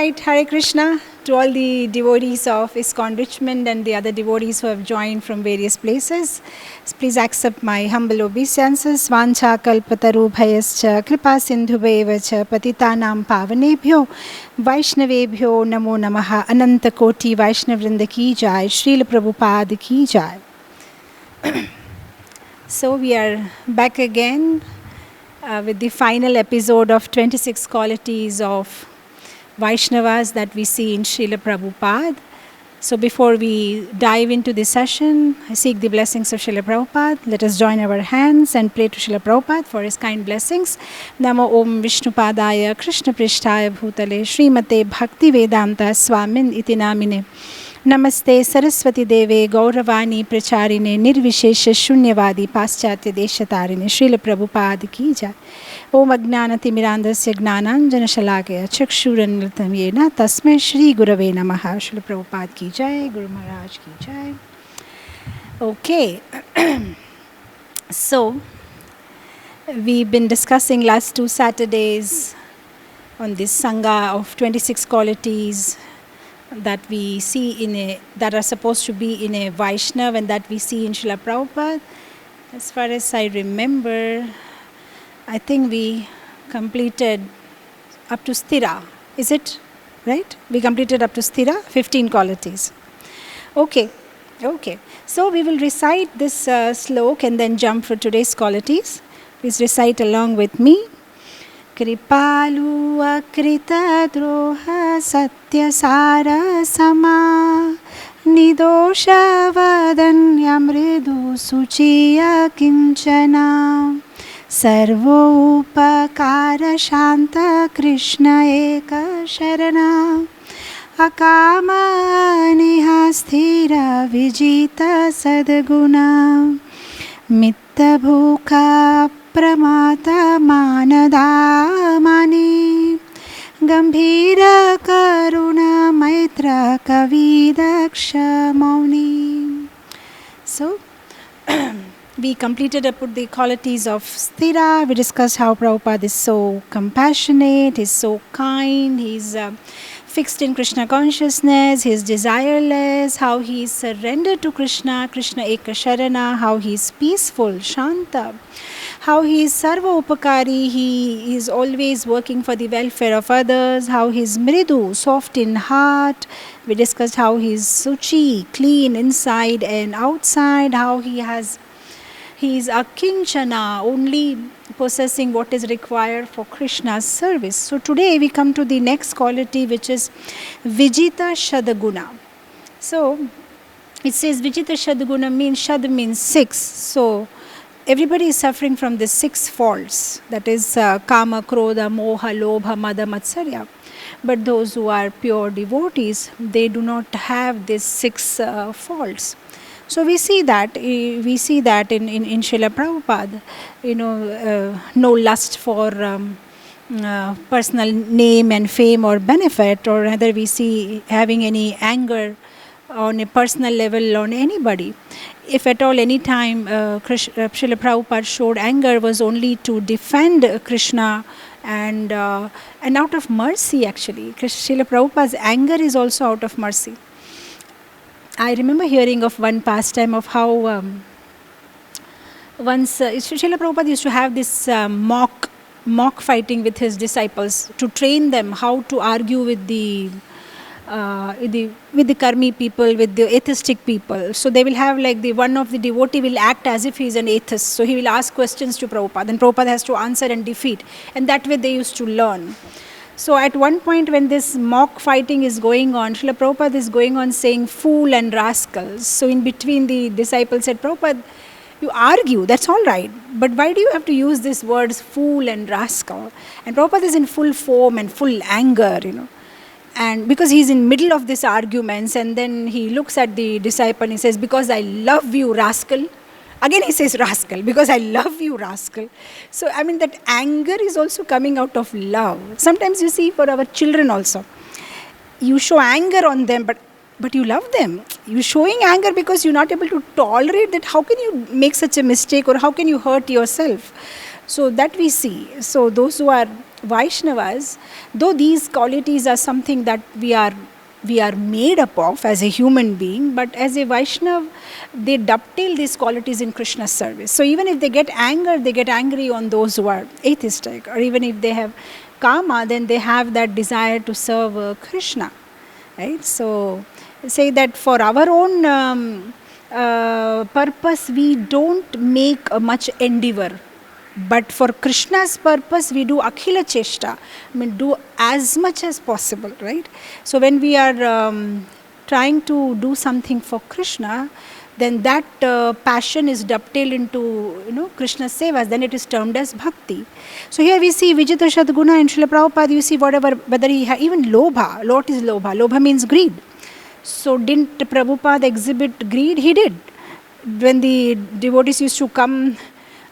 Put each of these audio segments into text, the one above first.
right, Hare Krishna to all the devotees of ISKCON Richmond and the other devotees who have joined from various places. Please accept my humble obeisances. Vancha kalpatarubhayascha kripa sindhubheva patitanam pavanebhyo Vaishnavebhyo namo namaha ananta koti Vaishnavrinda ki jai SRILA Prabhupada ki jai. So we are back again with the final episode of 26 qualities of Vaishnavas that we see in Srila Prabhupada. So before we dive into this session, I seek the blessings of Srila Prabhupada. Let us join our hands and pray to Srila Prabhupada for his kind blessings. Namo Om Vishnupadaya Krishna Prishtaya Bhutale Srimate Bhakti Vedanta Swamin Iti Namine Namaste Saraswati Deve Gauravani Pracharine Nirvishesha Shunyavadi Paschatya Deshatarine Srila Prabhupada Ki Jai. Om Agnanati Mirandasya Gnananjana Shalakaya Chakshuranritam Yena Tasmai Shri Gurave Namaha. Srila Prabhupada Ki Jai, Guru Maharaj Ki Jai. Okay, so we've been discussing last 2 Saturdays on this Sangha of 26 qualities that we see that are supposed to be in a Vaishnava and that we see in Srila Prabhupada. As far as I remember, I think we completed up to Sthira. Is it right? We completed up to Sthira, 15 qualities. Okay. So we will recite this slok and then jump for today's qualities. Please recite along with me. Kripalu akrita droha satya sara sama nidosha vadanya mridu suchiya kinchana sarvo upakara shanta krishna eka sharana akama nihasthira vijita sadguna mitta bhuka pramata manada mani gambhira karuna maitra kavidaksha mauni. So we completed up with the qualities of Sthira. We discussed how Prabhupada is so compassionate, he's so kind, he's fixed in Krishna consciousness, he is desireless, how he is surrendered to Krishna, Krishna Eka Sharana, how he is peaceful, Shanta, how he is Sarva Upakari, he is always working for the welfare of others, how he is Mridu, soft in heart. We discussed how he is Suchi, clean inside and outside, how he is akinchana, only possessing what is required for Krishna's service. So today we come to the next quality, which is Vijita Shadaguna. So it says Vijita Shadaguna means, Shad means 6. So everybody is suffering from the 6 faults. That is Kama, Krodha, Moha, Lobha, Mada, Matsarya. But those who are pure devotees, they do not have these 6 faults. So we see that in Srila Prabhupada, no lust for personal name and fame or benefit, or rather we see having any anger on a personal level on anybody. If at all any time Srila Prabhupada showed anger, was only to defend Krishna and out of mercy actually. Srila Prabhupada's anger is also out of mercy. I remember hearing of one pastime of how once Srila Prabhupada used to have this mock fighting with his disciples to train them how to argue with the karmi people, with the atheistic people. So they will have one of the devotee will act as if he is an atheist. So he will ask questions to Prabhupada and Prabhupada has to answer and defeat. And that way they used to learn. So at one point when this mock fighting is going on, Srila Prabhupada is going on saying fool and rascals. So in between the disciples said, Prabhupada, you argue, that's all right. But why do you have to use these words fool and rascal? And Prabhupada is in full foam and full anger, And because he's in middle of these arguments, and then he looks at the disciple and he says, because I love you, rascal. Again he says rascal, because I love you, rascal. So that anger is also coming out of love. Sometimes you see for our children also, you show anger on them, but you love them. You're showing anger because you're not able to tolerate that. How can you make such a mistake, or how can you hurt yourself? So that we see. So those who are Vaishnavas, though these qualities are something that we are made up of as a human being, but as a Vaishnav, they dovetail these qualities in Krishna's service. So even if they get anger, they get angry on those who are atheistic, or even if they have kama, then they have that desire to serve Krishna, right? So say that for our own purpose, we don't make much endeavor. But for Krishna's purpose, we do akhila cheshta, do as much as possible, right? So when we are trying to do something for Krishna, then that passion is dovetailed into, Krishna's sevas, then it is termed as bhakti. So here we see Vijita Shadguna in Srila Prabhupada, you see whether he even lobha, lot is lobha. Lobha means greed. So didn't Prabhupada exhibit greed? He did. When the devotees used to come,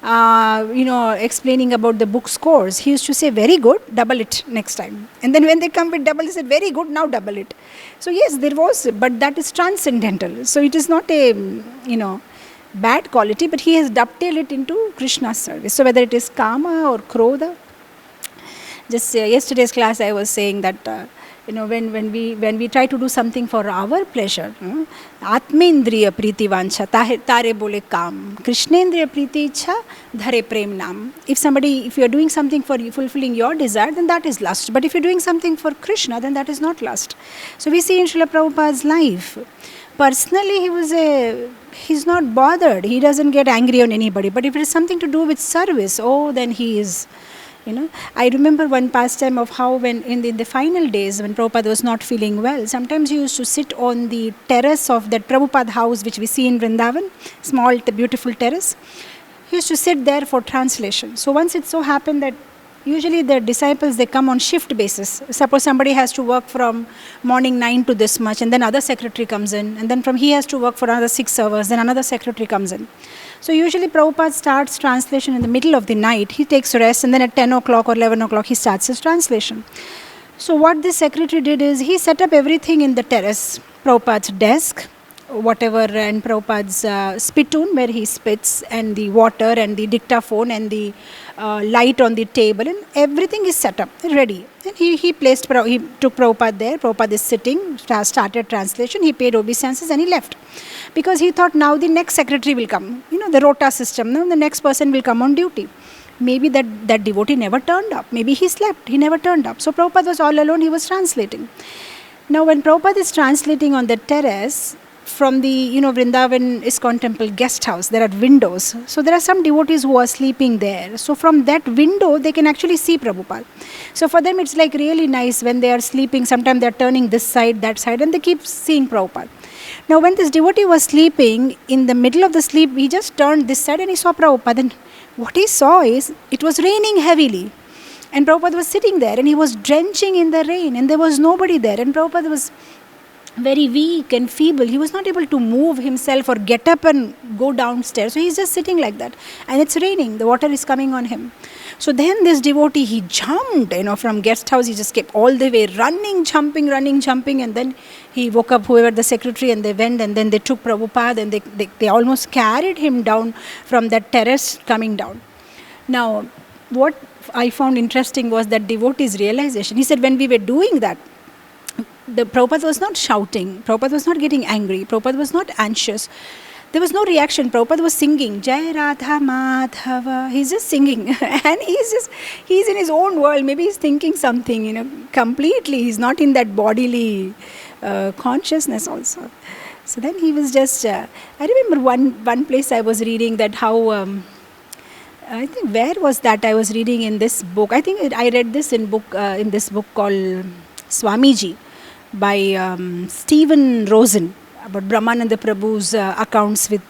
explaining about the book scores, he used to say, very good, double it next time. And then when they come with double, he said, very good, now double it. So yes, there was, but that is transcendental. So it is not a, bad quality, but he has dovetailed it into Krishna's service. So whether it is kama or krodha, just yesterday's class I was saying that, when we try to do something for our pleasure, Atmendriya priti vancha tare bole kam, Krishnendriya priti ichha dhare prem nam. If you are doing something for fulfilling your desire, then that is lust. But if you are doing something for Krishna, then that is not lust. So we see in Srila Prabhupada's life, personally he's not bothered. He doesn't get angry on anybody. But if it is something to do with service, then he is. I remember one pastime of how when in the final days when Prabhupada was not feeling well, sometimes he used to sit on the terrace of that Prabhupada house which we see in Vrindavan, small beautiful terrace. He used to sit there for translation. So once it so happened that usually the disciples, they come on shift basis. Suppose somebody has to work from morning 9 to this much, and then other secretary comes in, and then from he has to work for another 6 hours, then another secretary comes in. So usually Prabhupada starts translation in the middle of the night. He takes rest, and then at 10 o'clock or 11 o'clock he starts his translation. So what this secretary did is he set up everything in the terrace, Prabhupada's desk, whatever, and Prabhupada's spittoon where he spits, and the water and the dictaphone and the light on the table, and everything is set up, ready. And he took Prabhupada there. Prabhupada is sitting, started translation, he paid obeisances and he left. Because he thought now the next secretary will come, the rota system, now the next person will come on duty. Maybe that devotee never turned up, maybe he slept, he never turned up. So Prabhupada was all alone, he was translating. Now when Prabhupada is translating on the terrace, from the Vrindavan ISKCON temple guest house, there are windows. So there are some devotees who are sleeping there. So from that window, they can actually see Prabhupada. So for them, it's like really nice when they are sleeping. Sometimes they are turning this side, that side, and they keep seeing Prabhupada. Now when this devotee was sleeping, in the middle of the sleep, he just turned this side and he saw Prabhupada. And what he saw is, it was raining heavily. And Prabhupada was sitting there and he was drenching in the rain and there was nobody there. And Prabhupada was very weak and feeble. He was not able to move himself or get up and go downstairs. So he's just sitting like that. And it's raining. The water is coming on him. So then this devotee, he jumped, from guest house. He just kept all the way running, jumping. And then he woke up whoever the secretary and they went and then they took Prabhupada and they almost carried him down from that terrace coming down. Now, what I found interesting was that devotee's realization. He said when we were doing that, the Prabhupada was not shouting, Prabhupada was not getting angry, Prabhupada was not anxious. There was no reaction. Prabhupada was singing, Jai Radha Madhava. He's just singing and he's in his own world. Maybe he's thinking something, completely. He's not in that bodily consciousness also. So then he was just, I remember one place I was reading that how, I think where was that I was reading in this book. I think I read this in this book called Swamiji by Stephen Rosen, about Brahmananda Prabhu's accounts with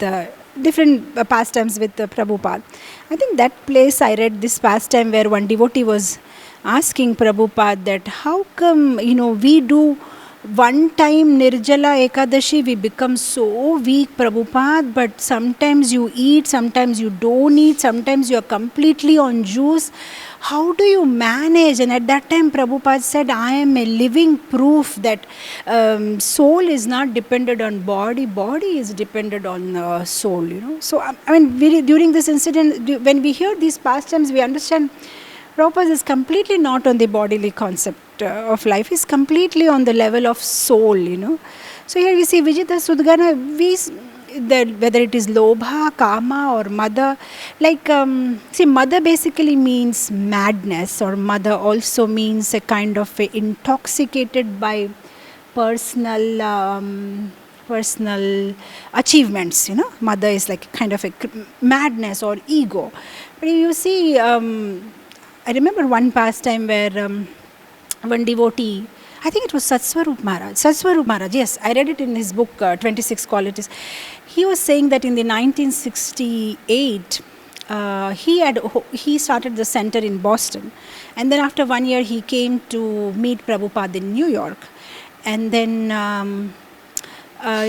different pastimes with Prabhupada. I think that place I read this pastime where one devotee was asking Prabhupada that how come, we do one time Nirjala Ekadashi, we become so weak, Prabhupada, but sometimes you eat, sometimes you don't eat, sometimes you are completely on juice. How do you manage? And at that time, Prabhupada said, I am a living proof that soul is not dependent on body, body is dependent on soul, So, during this incident, when we hear these pastimes, we understand Prabhupada is completely not on the bodily concept of life. He's completely on the level of soul, So here we see Vijita Sudgana, whether it is Lobha, Kama or Mada. See, Mada basically means madness, or Mada also means a kind of intoxicated by personal achievements, Mada is like kind of a madness or ego. But you see, I remember one pastime where one devotee, I think it was Satswarup Maharaj, yes, I read it in his book, 26 Qualities. He was saying that in the 1968, he started the center in Boston. And then after 1 year, he came to meet Prabhupada in New York. And then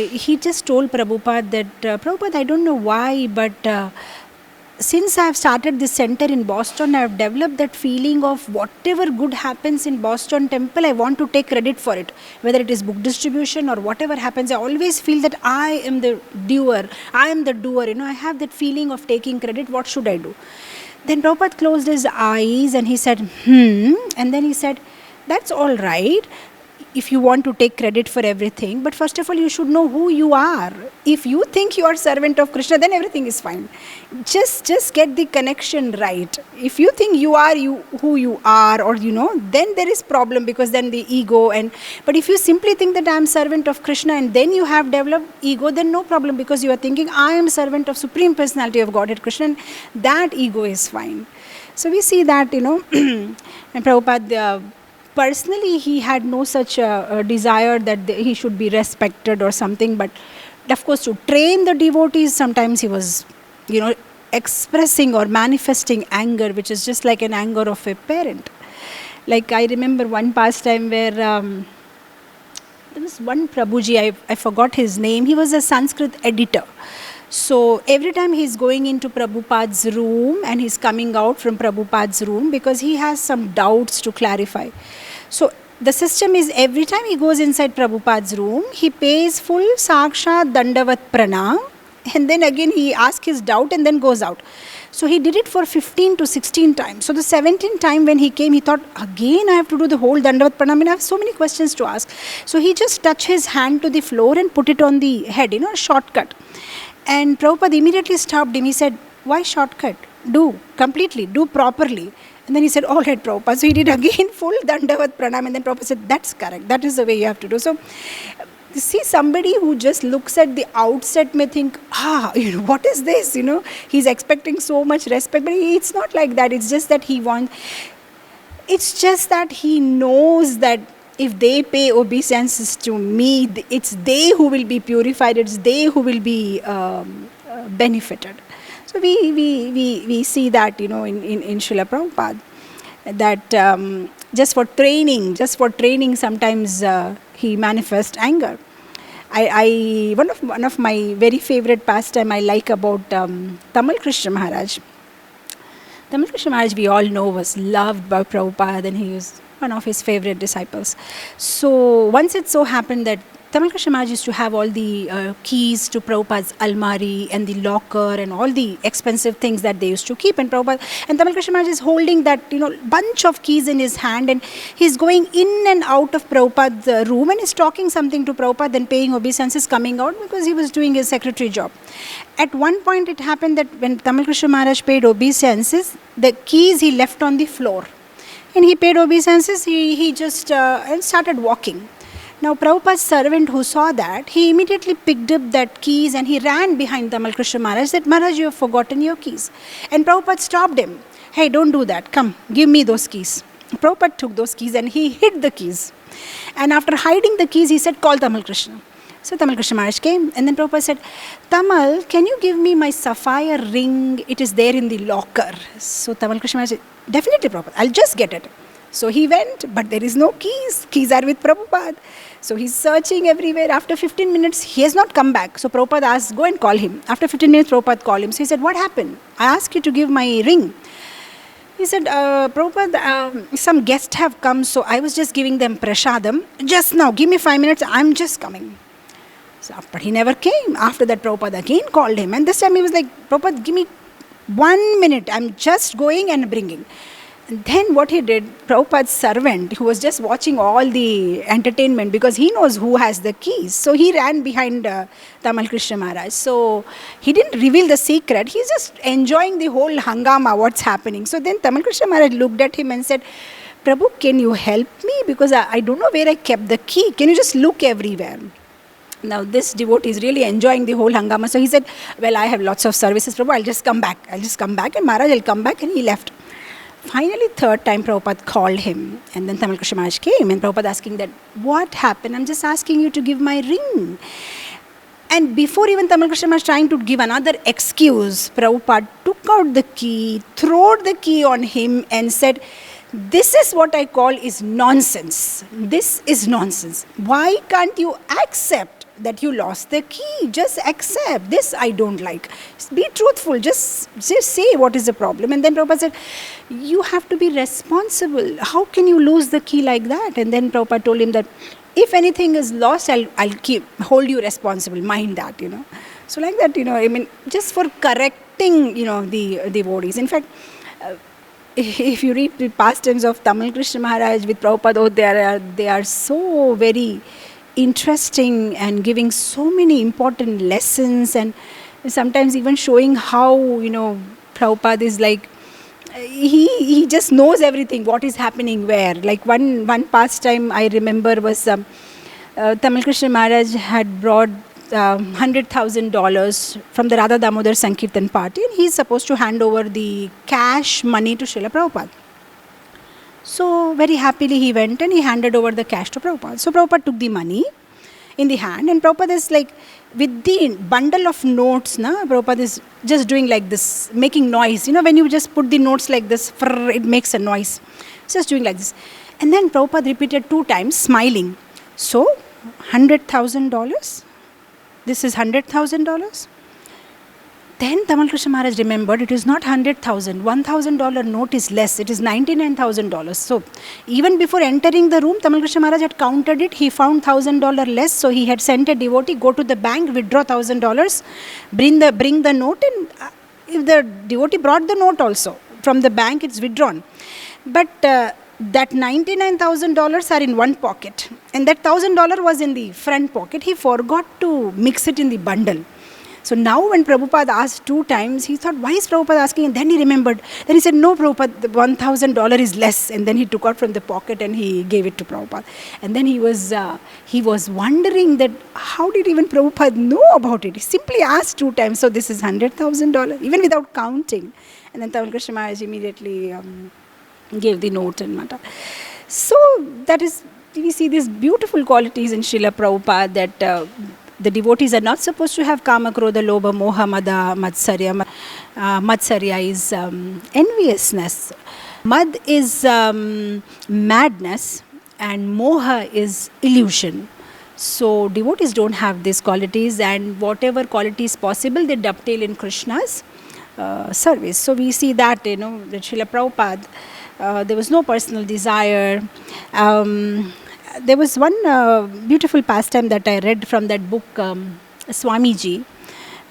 he just told Prabhupada that, Prabhupada, I don't know why, but since I have started this center in Boston, I have developed that feeling of whatever good happens in Boston temple, I want to take credit for it. Whether it is book distribution or whatever happens, I always feel that I am the doer. I have that feeling of taking credit. What should I do? Then Prabhupada closed his eyes and he said, and then he said, that's all right if you want to take credit for everything, but first of all you should know who you are. If you think you are servant of Krishna, then everything is fine. Just get the connection right. If you think you are who you are, or then there is problem, because then the ego. But if you simply think that I am servant of Krishna and then you have developed ego, then no problem, because you are thinking I am servant of Supreme Personality of Godhead Krishna, and that ego is fine. So we see that, and Prabhupada, personally, he had no such desire that he should be respected or something. But of course, to train the devotees, sometimes he was, expressing or manifesting anger, which is just like an anger of a parent. Like I remember one pastime where there was one Prabhuji, I forgot his name. He was a Sanskrit editor. So every time he's going into Prabhupada's room and he's coming out from Prabhupada's room, because he has some doubts to clarify. So the system is, every time he goes inside Prabhupada's room, he pays full Sakshat Dandavat Pranam, and then again he asks his doubt and then goes out. So he did it for 15 to 16 times. So the 17th time when he came, he thought, again I have to do the whole Dandavat Pranam, and I have so many questions to ask. So he just touched his hand to the floor and put it on the head, a shortcut. And Prabhupada immediately stopped him. He said, why shortcut? Do completely, do properly. And then he said, all right, Prabhupada. So he did again full Dandavat Pranam, and then Prabhupada said, that's correct. That is the way you have to do. So see, somebody who just looks at the outset may think, what is this? He's expecting so much respect. But it's not like that. It's just that he knows that if they pay obeisances to me, it's they who will be purified, it's they who will be benefited. So we see that, in Srila Prabhupada, that just for training, sometimes he manifests anger. One of my very favorite pastime I like about Tamal Krishna Maharaj. Tamal Krishna Maharaj, we all know, was loved by Prabhupada, and he was one of his favorite disciples. So once it so happened that Tamal Krishna Maharaj used to have all the keys to Prabhupada's almari and the locker and all the expensive things that they used to keep. And Tamal Krishna Maharaj is holding that bunch of keys in his hand, and he's going in and out of Prabhupada's room, and he's talking something to Prabhupada, then paying obeisances, coming out, because he was doing his secretary job. At one point it happened that when Tamal Krishna Maharaj paid obeisances, the keys he left on the floor. And he paid obeisances, he just started walking. Now Prabhupada's servant who saw that, he immediately picked up that keys and he ran behind Tamal Krishna Maharaj, said, Maharaj, you have forgotten your keys. And Prabhupada stopped him. Hey, don't do that. Come, give me those keys. Prabhupada took those keys and he hid the keys. And after hiding the keys, he said, call Tamal Krishna. So Tamal Krishna Maharaj came, and then Prabhupada said, Tamal, can you give me my sapphire ring? It is there in the locker. So Tamal Krishna Maharaj said, definitely Prabhupada, I'll just get it. So he went, but there is no keys. Keys are with Prabhupada. So he's searching everywhere. After 15 minutes, he has not come back. So Prabhupada asked, go and call him. After 15 minutes, Prabhupada called him. So he said, what happened? I asked you to give my ring. He said, Prabhupada, some guests have come, so I was just giving them prasadam. Just now, give me 5 minutes, I'm just coming. So, but he never came. After that, Prabhupada again called him. And this time he was like, Prabhupada, give me 1 minute. I'm just going and bringing. Then what he did, Prabhupada's servant, who was just watching all the entertainment because he knows who has the keys. So he ran behind Tamal Krishna Maharaj. So he didn't reveal the secret. He's just enjoying the whole hangama, what's happening. So then Tamal Krishna Maharaj looked at him and said, Prabhu, can you help me? Because I don't know where I kept the key. Can you just look everywhere? Now this devotee is really enjoying the whole hangama. So he said, well, I have lots of services, Prabhu. I'll just come back. And Maharaj will come back. And he left. Finally, third time Prabhupada called him, and then Tamal Krishna Maharaj came, and Prabhupada asking that, what happened? I'm just asking you to give my ring. And before even Tamal Krishna Maharaj trying to give another excuse, Prabhupada took out the key, threw the key on him and said, this is what I call is nonsense. This is nonsense. Why can't you accept that you lost the key? Just accept. This I don't like. Be truthful. Just say what is the problem. And then Prabhupada said, you have to be responsible. How can you lose the key like that? And then Prabhupada told him that if anything is lost, I'll hold you responsible. Mind that, So like that, I mean, just for correcting, the devotees. In fact, if you read the pastimes of Tamal Krishna Maharaj with Prabhupada, they are so very interesting and giving so many important lessons, and sometimes even showing how, Prabhupada is like, he just knows everything, what is happening where. Like one pastime I remember was Tamal Krishna Maharaj had brought $100,000 from the Radha Damodar Sankirtan party, and he's supposed to hand over the cash money to Srila Prabhupada. So very happily he went and he handed over the cash to Prabhupada. So Prabhupada took the money in the hand, and Prabhupada is like, with the bundle of notes, Prabhupada is just doing like this, making noise. When you just put the notes like this, it makes a noise. Just doing like this. And then Prabhupada repeated 2 times, smiling. So, $100,000? This is $100,000? Then Tamal Krishna Maharaj remembered it is not $100,000. $1,000 note is less. It is $99,000. So even before entering the room, Tamal Krishna Maharaj had counted it. He found $1,000 less. So he had sent a devotee, go to the bank, withdraw $1,000, bring the note, and if the devotee brought the note also from the bank, it's withdrawn. But that $99,000 are in one pocket, and that $1,000 was in the front pocket. He forgot to mix it in the bundle. So now when Prabhupada asked 2 times, he thought, why is Prabhupada asking? And then he remembered. Then he said, no, Prabhupada, the $1,000 is less. And then he took out from the pocket and he gave it to Prabhupada. And then he was wondering that how did even Prabhupada know about it? He simply asked 2 times, so this is $100,000, even without counting. And then Tamal Krishna Maharaj immediately gave the note and matter. So that is, we see these beautiful qualities in Srila Prabhupada that the devotees are not supposed to have kama, krodha, lobha, moha, mada, matsarya. Matsarya is enviousness. Mad is madness, and moha is illusion. So devotees don't have these qualities, and whatever qualities possible, they dovetail in Krishna's service. So we see that, that Srila Prabhupada, there was no personal desire. There was one beautiful pastime that I read from that book, Swamiji,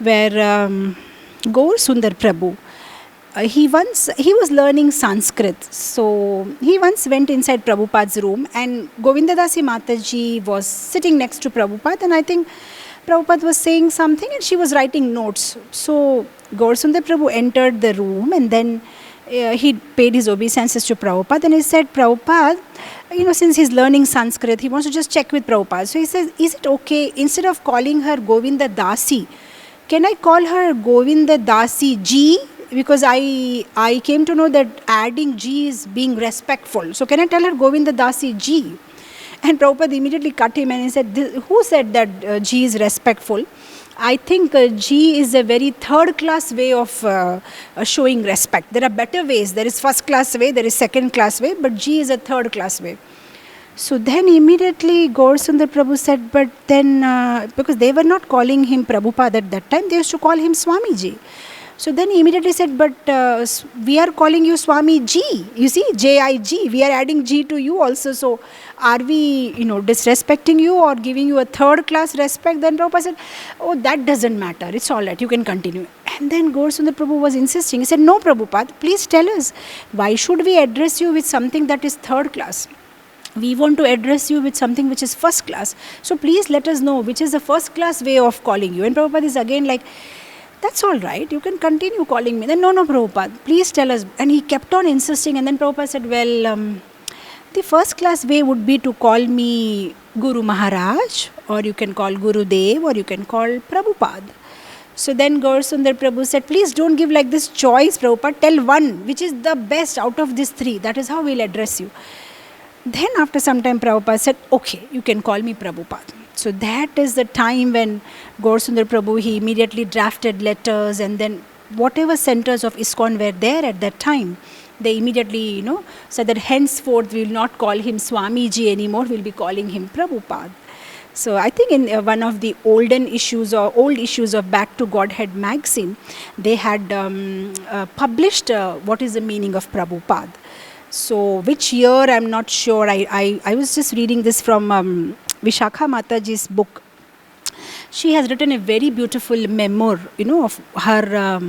where Gaur Sundar Prabhu, he was learning Sanskrit. So he once went inside Prabhupada's room, and Govindadasi Mataji was sitting next to Prabhupada, and I think Prabhupada was saying something and she was writing notes. So Gaur Sundar Prabhu entered the room, and then he paid his obeisances to Prabhupada, and he said, Prabhupada, since he's learning Sanskrit, he wants to just check with Prabhupada. So he says, is it okay, instead of calling her Govinda Dasi, can I call her Govinda Dasi Ji? Because I came to know that adding Ji is being respectful. So can I tell her Govinda Dasi Ji? And Prabhupada immediately cut him and he said, who said that Ji is respectful? I think G is a very third class way of showing respect. There are better ways. There is first class way, there is second class way, but G is a third class way. So then immediately Gaur Sundar Prabhu said, but then, because they were not calling him Prabhupada at that time, they used to call him Swamiji. So then he immediately said, but we are calling you Swami Ji. You see, J-I-G. We are adding G to you also. So are we, disrespecting you or giving you a third class respect? Then Prabhupada said, oh, that doesn't matter. It's all right. You can continue. And then Gaur Sundar Prabhu was insisting. He said, no, Prabhupada, please tell us, why should we address you with something that is third class? We want to address you with something which is first class. So please let us know which is the first class way of calling you. And Prabhupada is again like, that's all right, you can continue calling me. Then, no, Prabhupada, please tell us. And he kept on insisting. And then Prabhupada said, well, the first class way would be to call me Guru Maharaj, or you can call Guru Dev, or you can call Prabhupada. So then Gaur Sundar Prabhu said, please don't give like this choice, Prabhupada. Tell one, which is the best out of these three. That is how we'll address you. Then after some time, Prabhupada said, okay, you can call me Prabhupada. So that is the time when Gaur Sundar Prabhu, he immediately drafted letters, and then whatever centers of ISKCON were there at that time, they immediately, said that henceforth we will not call him Swamiji anymore, we'll be calling him Prabhupada. So I think in one of the old issues of Back to Godhead magazine, they had published what is the meaning of Prabhupada. So which year, I'm not sure. I was just reading this from Vishakha Mataji's book. She has written a very beautiful memoir, of her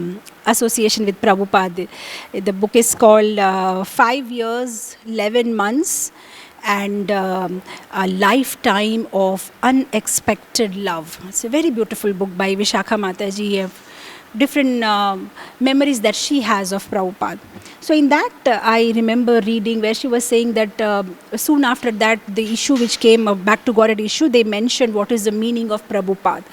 association with Prabhupada. The book is called 5 years, 11 months and a lifetime of unexpected love. It's a very beautiful book by Vishakha Mataji, different memories that she has of Prabhupada. So in that, I remember reading where she was saying that soon after that, the issue which came, Back to Godhead issue, they mentioned what is the meaning of Prabhupada.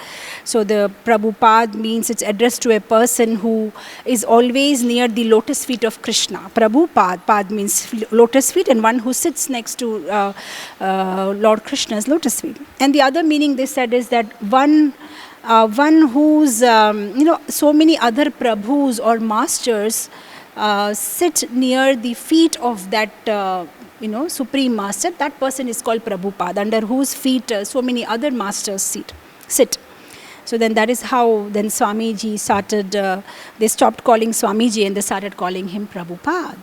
So the Prabhupada means it's addressed to a person who is always near the lotus feet of Krishna. Prabhupada, Pad means lotus feet, and one who sits next to Lord Krishna's lotus feet. And the other meaning they said is that one who's, so many other Prabhus or masters sit near the feet of that, Supreme Master. That person is called Prabhupada, under whose feet so many other masters sit. So then that is how then Swamiji started, they stopped calling Swamiji and they started calling him Prabhupada.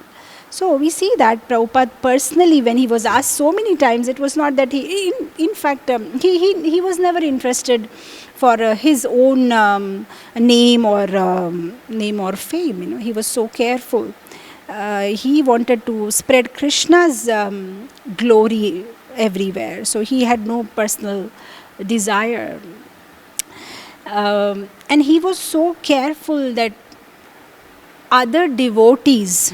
So we see that Prabhupada personally, when he was asked so many times, it was not that he, in fact, he was never interested for his own name or fame. He was so careful. He wanted to spread Krishna's glory everywhere. So he had no personal desire. And he was so careful that other devotees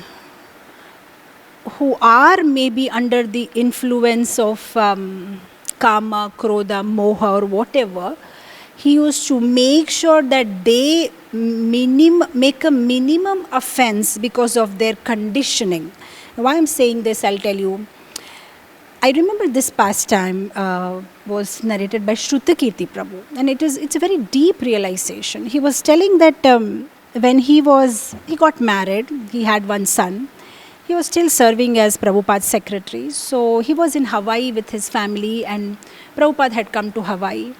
who are maybe under the influence of kama, krodha, moha or whatever, he used to make sure that they make a minimum offense because of their conditioning. Why I'm saying this, I'll tell you. I remember this pastime was narrated by Shrutakirti Prabhu, and it's a very deep realization. He was telling that when he got married, he had one son. He was still serving as Prabhupada's secretary. So he was in Hawaii with his family, and Prabhupada had come to Hawaii.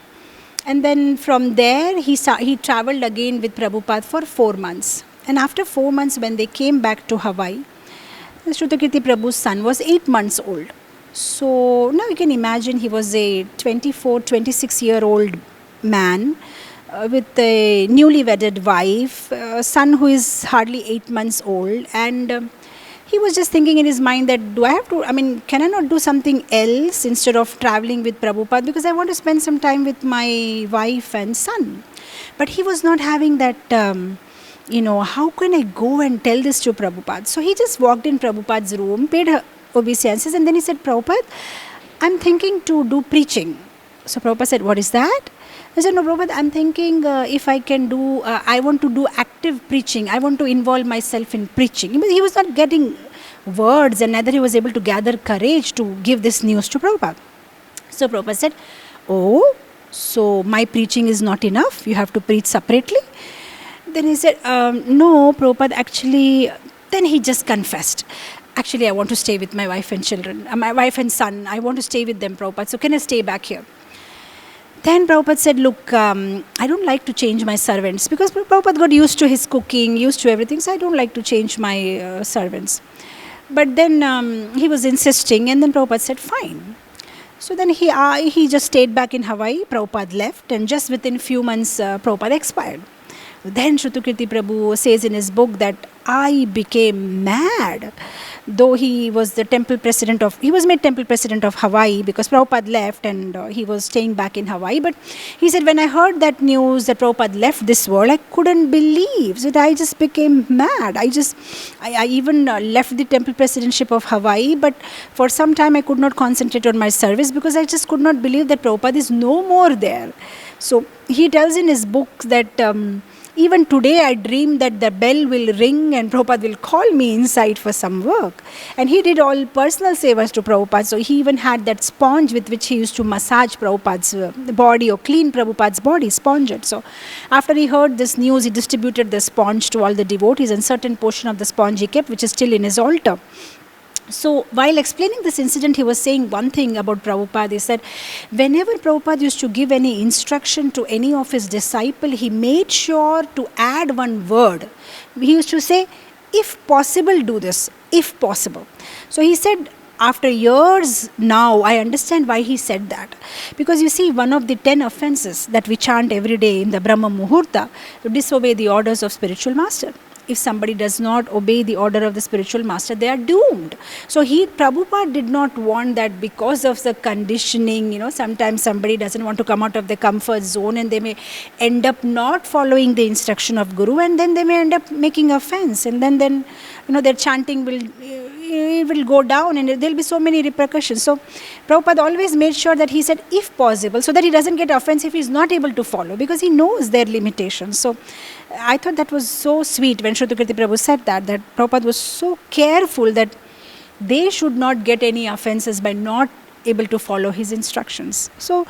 And then from there, he traveled again with Prabhupada for 4 months. And after 4 months, when they came back to Hawaii, Shrutakirti Prabhu's son was 8 months old. So now you can imagine he was a 24, 26-year-old man with a newly wedded wife, a son who is hardly 8 months old. And he was just thinking in his mind that, can I not do something else instead of traveling with Prabhupada, because I want to spend some time with my wife and son. But he was not having that, how can I go and tell this to Prabhupada? So he just walked in Prabhupada's room, paid obeisances, and then he said, Prabhupada, I'm thinking to do preaching. So Prabhupada said, what is that? I said, no, Prabhupada, I'm thinking if I can do, I want to do active preaching. I want to involve myself in preaching. He was not getting words, and neither he was able to gather courage to give this news to Prabhupada. So Prabhupada said, oh, so my preaching is not enough. You have to preach separately. Then he said, no, Prabhupada, actually, then he just confessed. Actually, I want to stay with my wife and children, my wife and son. I want to stay with them, Prabhupada. So can I stay back here? Then Prabhupada said, look, I don't like to change my servants, because Prabhupada got used to his cooking, used to everything, so I don't like to change my servants. But then he was insisting, and then Prabhupada said, fine. So then he just stayed back in Hawaii, Prabhupada left, and just within few months Prabhupada expired. Then Shrutakirti Prabhu says in his book that I became mad. Though he was the temple president he was made temple president of Hawaii because Prabhupada left, and he was staying back in Hawaii. But he said, when I heard that news that Prabhupada left this world, I couldn't believe it. I just became mad. I even left the temple presidentship of Hawaii, but for some time I could not concentrate on my service because I just could not believe that Prabhupada is no more there. So he tells in his book that even today I dream that the bell will ring and Prabhupada will call me inside for some work. And he did all personal sevas to Prabhupada. So he even had that sponge with which he used to massage Prabhupada's body or clean Prabhupada's body, sponge it. So after he heard this news, he distributed the sponge to all the devotees, and certain portion of the sponge he kept, which is still in his altar. So while explaining this incident, he was saying one thing about Prabhupada. He said, whenever Prabhupada used to give any instruction to any of his disciple, he made sure to add one word. He used to say, if possible, do this, if possible. So he said, after years now, I understand why he said that. Because you see, one of the 10 offenses that we chant every day in the Brahma Muhurta, to disobey the orders of spiritual master. If somebody does not obey the order of the spiritual master, they are doomed. So Prabhupada did not want that because of the conditioning, sometimes somebody doesn't want to come out of the comfort zone and they may end up not following the instruction of Guru, and then they may end up making offense, and then their chanting will go down and there will be so many repercussions. So Prabhupada always made sure that he said, if possible, so that he doesn't get offense if he is not able to follow, because he knows their limitations. So I thought that was so sweet when Shrutakirti Prabhu said that Prabhupada was so careful that they should not get any offenses by not able to follow his instructions. So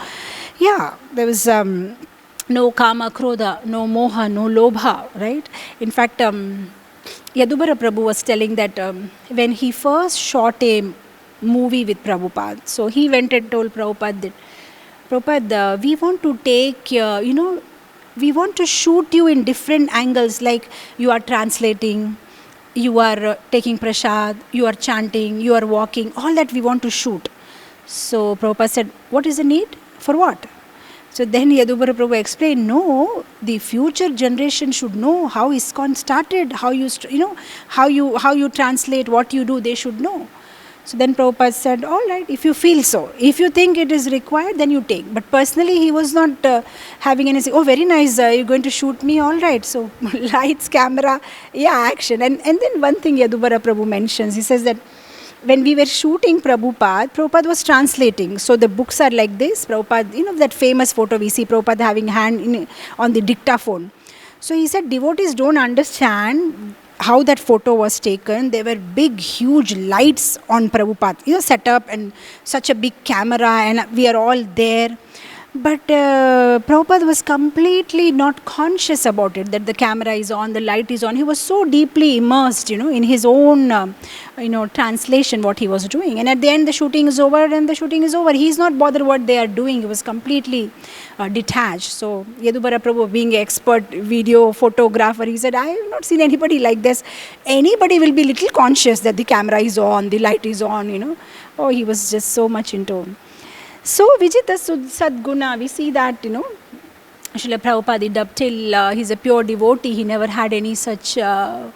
yeah, there was no kama, krodha, no moha, no lobha, right? In fact, Yadubara Prabhu was telling that when he first shot a movie with Prabhupada, so he went and told Prabhupada that, Prabhupada, we want to take, we want to shoot you in different angles, like you are translating, you are taking prasad, you are chanting, you are walking, all that we want to shoot. So Prabhupada said, what is the need? For what? So then Yadubara Prabhu explained, no, the future generation should know how ISKCON started, how you translate, what you do, they should know. So then Prabhupada said, all right, if you feel so, if you think it is required, then you take. But personally, he was not having anything, oh, very nice, you're going to shoot me, all right. So lights, camera, yeah, action. And then one thing Yadubara Prabhu mentions, he says that when we were shooting Prabhupada was translating. So the books are like this. Prabhupada, that famous photo we see Prabhupada having hand on the dictaphone. So he said devotees don't understand how that photo was taken. There were big, huge lights on Prabhupada, set up, and such a big camera, and we are all there. But Prabhupada was completely not conscious about it, that the camera is on, the light is on. He was so deeply immersed, in his own, translation, what he was doing. And at the end, the shooting is over, and the shooting is over. He's not bothered what they are doing. He was completely detached. So Yadubara Prabhu, being an expert video photographer, he said, I have not seen anybody like this. Anybody will be little conscious that the camera is on, the light is on, Oh, he was just so much into. So Vijita Sadguna, we see that, Srila Prabhupada did up till he's a pure devotee. He never had any such, any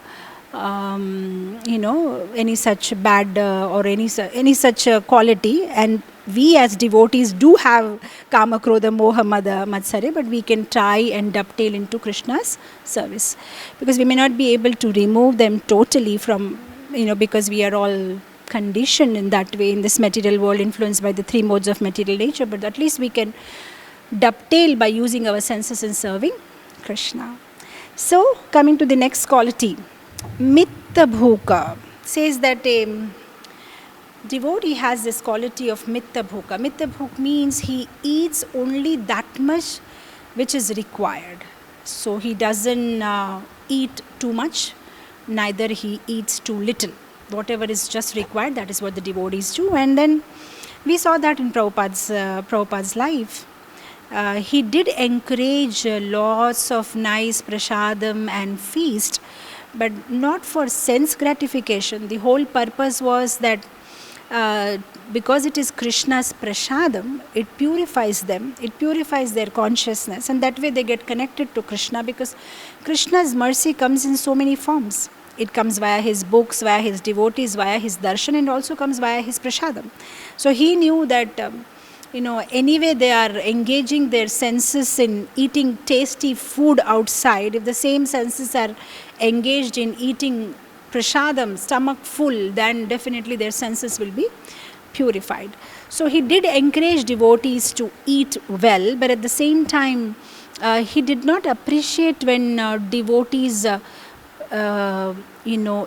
such bad or any such quality. And we as devotees do have kama, krodha, moha, mada, matsare, but we can try and dovetail into Krishna's service. Because we may not be able to remove them totally from, because we are all conditioned in that way in this material world, influenced by the three modes of material nature, but at least we can dovetail by using our senses in serving Krishna. So coming to the next quality, mitta bhuka, says that a devotee has this quality of mitta bhuka. Mitta bhuka means he eats only that much which is required. So he doesn't eat too much, neither he eats too little. Whatever is just required, that is what the devotees do. And then we saw that in Prabhupada's life. he did encourage lots of nice prasadam and feast, but not for sense gratification. The whole purpose was that because it is Krishna's prasadam, it purifies them, it purifies their consciousness, and that way they get connected to Krishna, because Krishna's mercy comes in so many forms. It comes via his books, via his devotees, via his darshan, and also comes via his prasadam. So he knew that anyway they are engaging their senses in eating tasty food outside. If the same senses are engaged in eating prasadam, stomach full, then definitely their senses will be purified. So he did encourage devotees to eat well, but at the same time he did not appreciate when devotees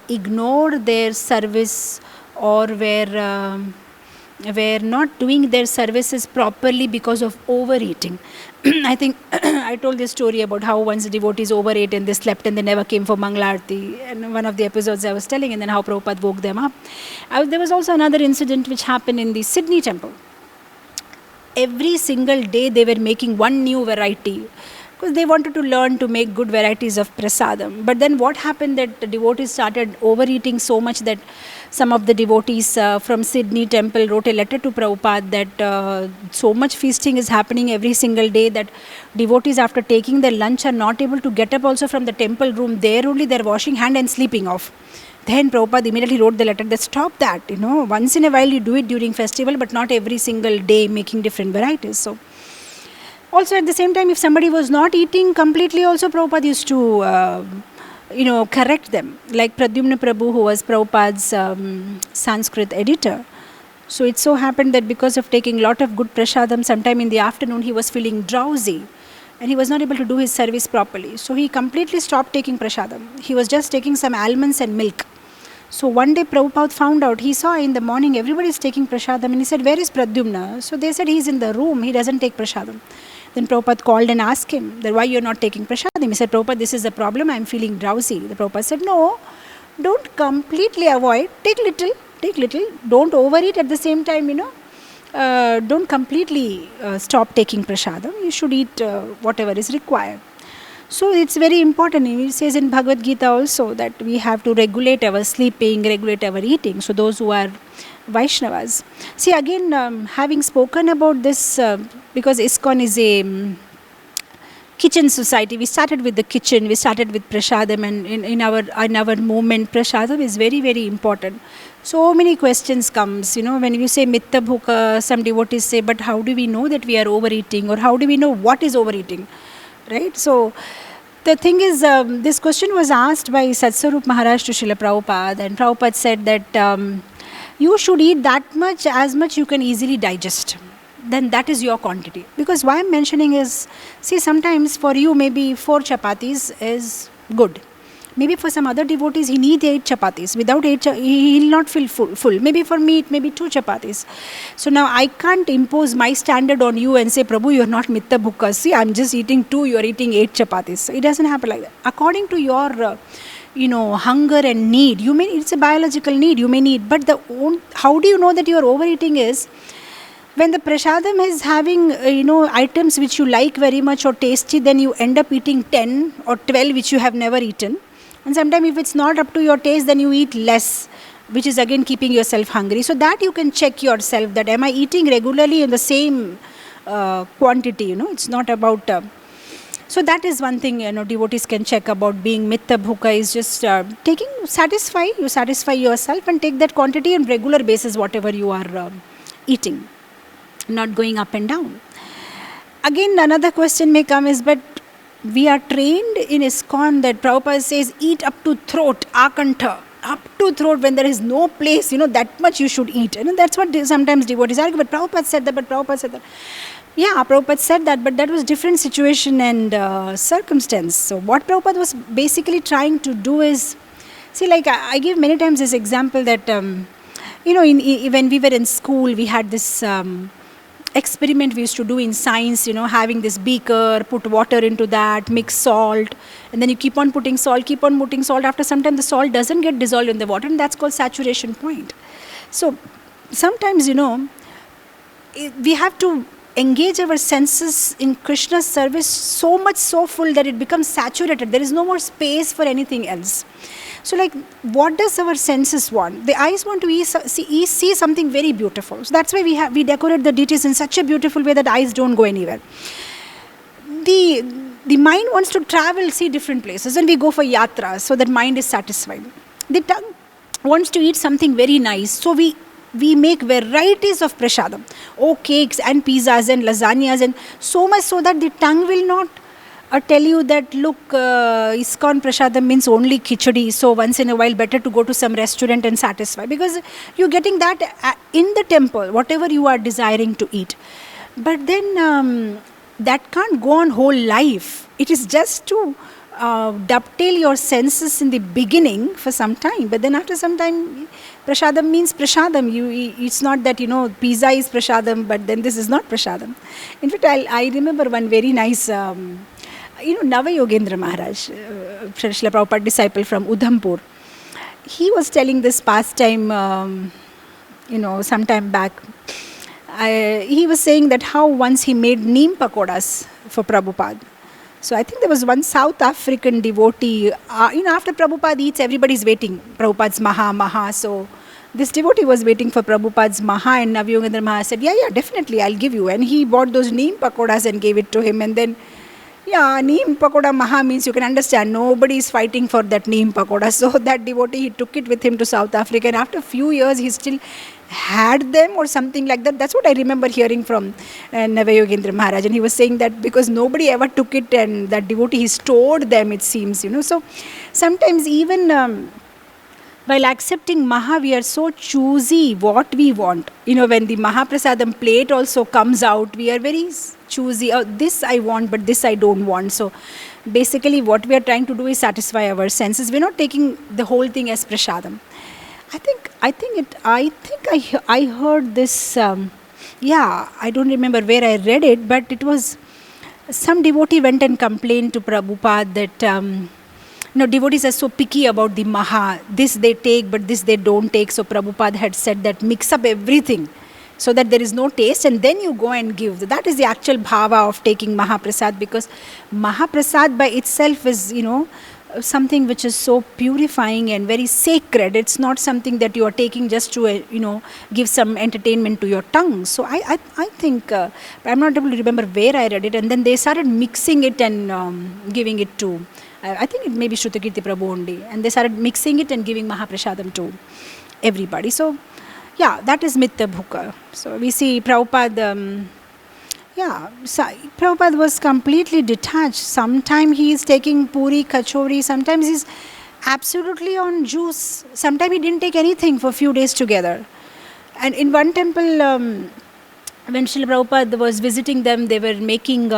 ignore their service, or were not doing their services properly because of overeating. I think I told this story about how once the devotees overate and they slept and they never came for Mangalarti, and one of the episodes I was telling, and then how Prabhupada woke them up. There was also another incident which happened in the Sydney temple. Every single day they were making one new variety, because they wanted to learn to make good varieties of prasadam. But then what happened, that the devotees started overeating so much that some of the devotees from Sydney temple wrote a letter to Prabhupada that so much feasting is happening every single day that devotees after taking their lunch are not able to get up also from the temple room. There only they're washing hand and sleeping off. Then Prabhupada immediately wrote the letter that stop that, once in a while you do it during festival, but not every single day making different varieties. So also at the same time, if somebody was not eating completely also, Prabhupada used to correct them. Like Pradyumna Prabhu, who was Prabhupada's Sanskrit editor. So it so happened that because of taking lot of good prasadam, sometime in the afternoon he was feeling drowsy and he was not able to do his service properly. So he completely stopped taking prasadam. He was just taking some almonds and milk. So one day Prabhupada found out, he saw in the morning everybody is taking prasadam, and he said, where is Pradyumna? So they said, he's in the room, he doesn't take prasadam. Then Prabhupada called and asked him that why you're not taking prasadam. He said, Prabhupada, this is the problem, I'm feeling drowsy. The Prabhupada said, no, don't completely avoid, take little, don't overeat at the same time, don't completely stop taking prasadam. You should eat whatever is required. So it's very important. It says in Bhagavad Gita also that we have to regulate our sleeping, regulate our eating. So those who are Vaishnavas. See, again, having spoken about this, because ISKCON is a kitchen society. We started with the kitchen, we started with prasadam, and in our movement, prasadam is very, very important. So many questions comes, when you say mitta bhuka, some devotees say, but how do we know that we are overeating, or how do we know what is overeating? Right? So the thing is, this question was asked by Satsarup Maharaj to Srila Prabhupada, and Prabhupada said that you should eat that much, as much you can easily digest. Then that is your quantity. Because why I'm mentioning is, see, sometimes for you maybe 4 chapatis is good. Maybe for some other devotees he needs 8 chapatis. Without 8 he will not feel full. Maybe for me it may be 2 chapatis. So now I can't impose my standard on you and say, Prabhu, you are not mitta bhukka. See, I'm just eating 2, you are eating 8 chapatis. So it doesn't happen like that. According to your hunger and need, it's a biological need, you may need. But how do you know that you are overeating is, when the prasadam is having items which you like very much or tasty, then you end up eating 10 or 12 which you have never eaten. And sometimes if it's not up to your taste, then you eat less, which is again keeping yourself hungry. So that you can check yourself, that am I eating regularly in the same quantity, it's not about... So that is one thing, devotees can check about being mitta bhuka, is just you satisfy yourself and take that quantity on regular basis, whatever you are eating, not going up and down. Again, another question may come is, but we are trained in ISKCON that Prabhupada says, eat up to throat, akantha, up to throat, when there is no place, that much you should eat. And that's what sometimes devotees argue, but Prabhupada said that, Yeah, Prabhupada said that, but that was different situation and circumstance. So what Prabhupada was basically trying to do is, see, like I give many times this example that, when we were in school, we had this experiment we used to do in science, having this beaker, put water into that, mix salt, and then you keep on putting salt. After some time, the salt doesn't get dissolved in the water, and that's called saturation point. So sometimes, we have to engage our senses in Krishna's service so much, so full that it becomes saturated. There is no more space for anything else. So like, what does our senses want? The eyes want to see something very beautiful. So that's why we decorate the deities in such a beautiful way that eyes don't go anywhere. The mind wants to travel, see different places, and we go for yatra so that mind is satisfied. The tongue wants to eat something very nice, so we make varieties of prasadam, cakes and pizzas and lasagnas, and so much so that the tongue will not tell you that, look, ISKCON prasadam means only khichdi, so once in a while better to go to some restaurant and satisfy, because you're getting that in the temple, whatever you are desiring to eat. But then that can't go on whole life. It is just to dovetail your senses in the beginning for some time, but then after some time, prasadam means prasadam. It's not that, pizza is prasadam, but then this is not prasadam. In fact, I remember one very nice, Navayogendra Maharaj, SRILA Prabhupada disciple from Udhampur. He was telling this pastime, some time back. He was saying that how once he made neem pakodas for Prabhupada. So I think there was one South African devotee, after Prabhupada eats, everybody's waiting. Prabhupada's Maha. So this devotee was waiting for Prabhupada's Maha, and Navayogendra Maharaj said, yeah, definitely, I'll give you. And he bought those neem pakodas and gave it to him. And then, neem pakoda Maha means, you can understand, nobody is fighting for that neem pakoda. So that devotee, he took it with him to South Africa, and after a few years, he still had them or something like that. That's what I remember hearing from Navayogendra Maharaj. And he was saying that because nobody ever took it, and that devotee, he stored them, it seems, So sometimes even while accepting Maha, we are so choosy what we want. When the Mahaprasadam plate also comes out, we are very choosy. This I want, but this I don't want. So basically what we are trying to do is satisfy our senses. We're not taking the whole thing as prasadam. I heard this, I don't remember where I read it, but it was some devotee went and complained to Prabhupada that devotees are so picky about the Maha. This they take, but this they don't take. So Prabhupada had said that mix up everything so that there is no taste, and then you go and give. That is the actual bhava of taking Mahaprasad, because Mahaprasad by itself is, something which is so purifying and very sacred. It's not something that you are taking just to, give some entertainment to your tongue. So I think, I'm not able to remember where I read it, and then they started mixing it and giving it to, I think it may be Shrutakirti Prabhu only, and they started mixing it and giving Mahaprasadam to everybody. So that is Mitta Bhuka. So we see Prabhupada, Prabhupada was completely detached. Sometimes he is taking puri, kachori, sometimes he's absolutely on juice. Sometimes he didn't take anything for a few days together. And in one temple, when Srila Prabhupada was visiting them, they were making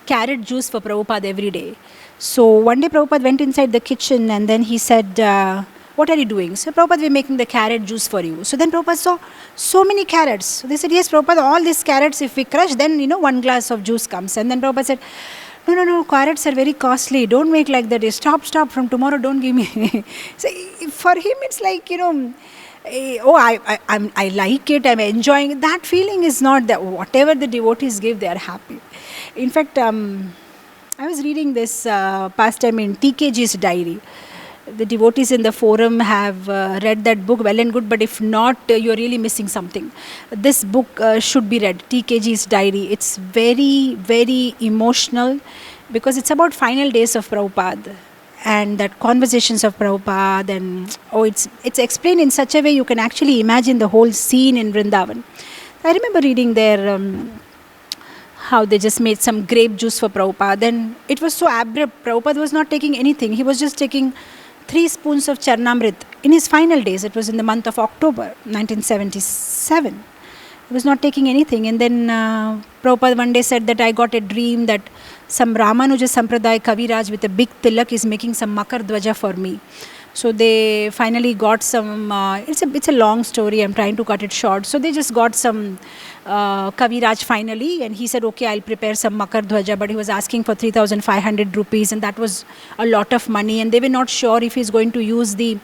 carrot juice for Prabhupada every day. So one day Prabhupada went inside the kitchen, and then he said, what are you doing? So Prabhupada, we're making the carrot juice for you. So then Prabhupada saw so many carrots. So they said, yes, Prabhupada, all these carrots, if we crush, then, 1 glass of juice comes. And then Prabhupada said, no, carrots are very costly. Don't make like that. Stop, from tomorrow, don't give me. So for him, it's like, I like it, I'm enjoying it. That feeling is not that. Whatever the devotees give, they are happy. In fact, I was reading this pastime in TKG's diary. The devotees in the forum have read that book, well and good, but if not, you're really missing something. This book should be read, TKG's diary. It's very, very emotional, because it's about final days of Prabhupada and that conversations of Prabhupada, and it's explained in such a way you can actually imagine the whole scene in Vrindavan. I remember reading there how they just made some grape juice for Prabhupada, and it was so abrupt. Prabhupada was not taking anything. He was just taking 3 spoons of Charnamrit in his final days. It was in the month of October 1977. He was not taking anything. And then Prabhupada one day said that I got a dream that some Ramanuja Sampradaya Kaviraj with a big tilak is making some Makar Dwaja for me. So they finally got some, it's a long story, I'm trying to cut it short. So they just got some Kaviraj finally, and he said, okay, I'll prepare some Makar Dwaja, but he was asking for 3,500 rupees, and that was a lot of money, and they were not sure if he's going to use the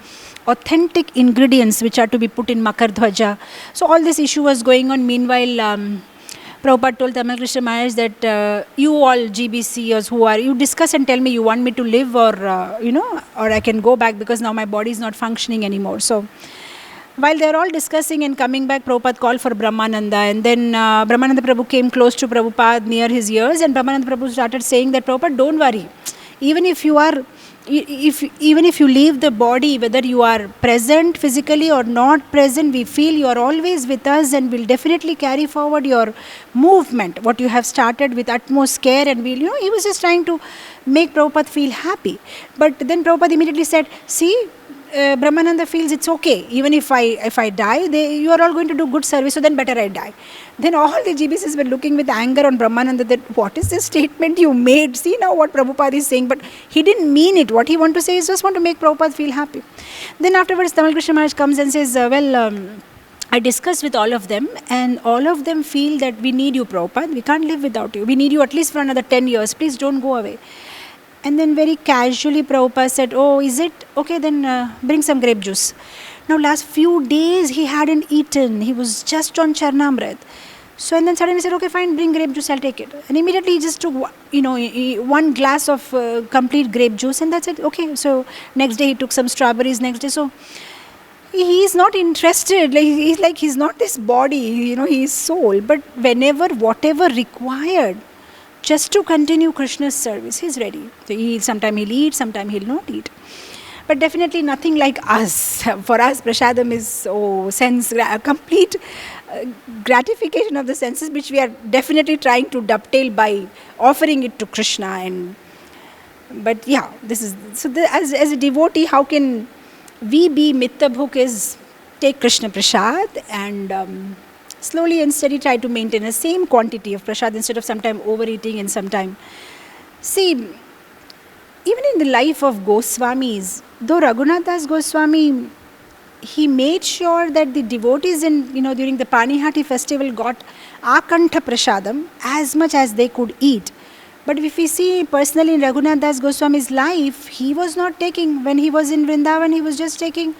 authentic ingredients which are to be put in Makar Dwaja. So all this issue was going on. Meanwhile, Prabhupada told Tamal Krishna Maharaj that you all GBCers who are, you discuss and tell me you want me to live or, or I can go back because now my body is not functioning anymore. So while they're all discussing and coming back, Prabhupada called for Brahmananda, and then Brahmananda Prabhu came close to Prabhupada near his ears, and Brahmananda Prabhu started saying that, Prabhupada, don't worry. Even if you are, even if you leave the body, whether you are present physically or not present, we feel you are always with us and will definitely carry forward your movement, what you have started with utmost care, and we'll, he was just trying to make Prabhupada feel happy. But then Prabhupada immediately said, see, Brahmananda feels it's okay. Even if I die, you are all going to do good service, so then better I die. Then all the GBCs were looking with anger on Brahmananda that, what is this statement you made? See now what Prabhupada is saying. But he didn't mean it. What he want to say is just want to make Prabhupada feel happy. Then afterwards, Tamal Krishna Maharaj comes and says, I discussed with all of them, and all of them feel that we need you, Prabhupada. We can't live without you. We need you at least for another 10 years. Please don't go away. And then very casually Prabhupada said, oh, is it? Okay, then bring some grape juice. Now last few days he hadn't eaten. He was just on Charnamrit. So and then suddenly he said, okay, fine, bring grape juice, I'll take it. And immediately he just took, one glass of complete grape juice, and that's it. Okay, so next day he took some strawberries, next day. So he's not interested. He's not this body, he is soul. But whenever, whatever required, just to continue Krishna's service, he's ready. So sometime he'll eat, sometime he'll not eat. But definitely nothing like us. For us, prasadam is complete gratification of the senses, which we are definitely trying to dovetail by offering it to Krishna. But yeah, this is so. As a devotee, how can we be mitta bhuk? Is take Krishna prasad and slowly and steady try to maintain the same quantity of prasad instead of sometime overeating and sometime. See, even in the life of Goswamis, though Raghunath Das Goswami, he made sure that the devotees during the Panihati festival got Akantha prasadam as much as they could eat. But if we see personally in Raghunath Das Goswami's life, he was not taking, when he was in Vrindavan, he was just taking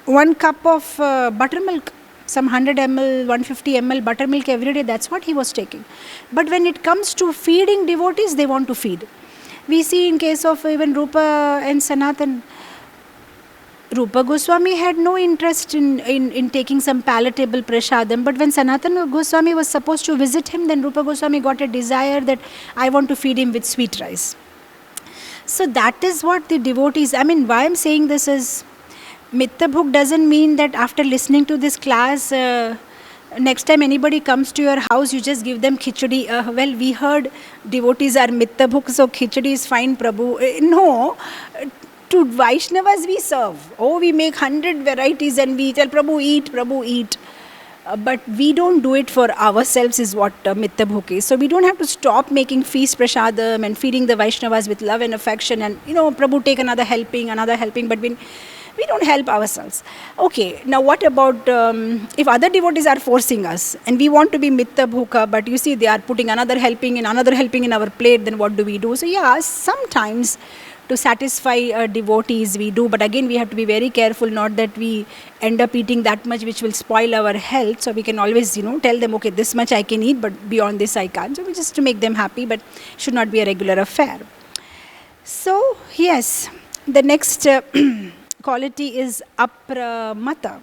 1 cup of buttermilk. Some 100 ml, 150 ml buttermilk every day, that's what he was taking. But when it comes to feeding devotees, they want to feed. We see in case of even Rupa and Sanatan, Rupa Goswami had no interest in taking some palatable prasadam, but when Sanatana Goswami was supposed to visit him, then Rupa Goswami got a desire that I want to feed him with sweet rice. So that is what the devotees, why I'm saying this is, Mitta Bhuk doesn't mean that after listening to this class, next time anybody comes to your house, you just give them khichdi. Well, we heard devotees are Mitta Bhuk, so khichdi is fine, Prabhu. No, to Vaishnavas we serve. Oh, we make 100 varieties and we tell Prabhu eat. But we don't do it for ourselves is what Mitta Bhuk is. So we don't have to stop making feast prasadam and feeding the Vaishnavas with love and affection and, Prabhu take another helping, but we don't help ourselves. Okay, now what about if other devotees are forcing us and we want to be Mitta Bhuka, but you see they are putting another helping in our plate, then what do we do? So yeah, sometimes to satisfy devotees we do, but again we have to be very careful not that we end up eating that much which will spoil our health. So we can always tell them, okay, this much I can eat, but beyond this I can't. So we just to make them happy, but should not be a regular affair. So yes, the next quality is apramata.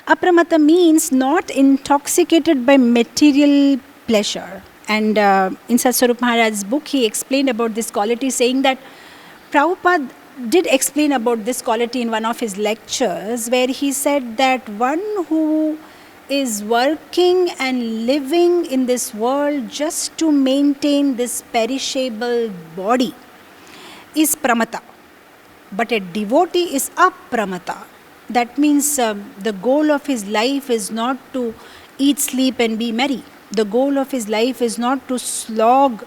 Apramata means not intoxicated by material pleasure. And in Satswarup Maharaj's book, he explained about this quality, saying that Prabhupada did explain about this quality in one of his lectures, where he said that one who is working and living in this world just to maintain this perishable body is pramata. But a devotee is apramata. That means the goal of his life is not to eat, sleep and be merry. The goal of his life is not to slog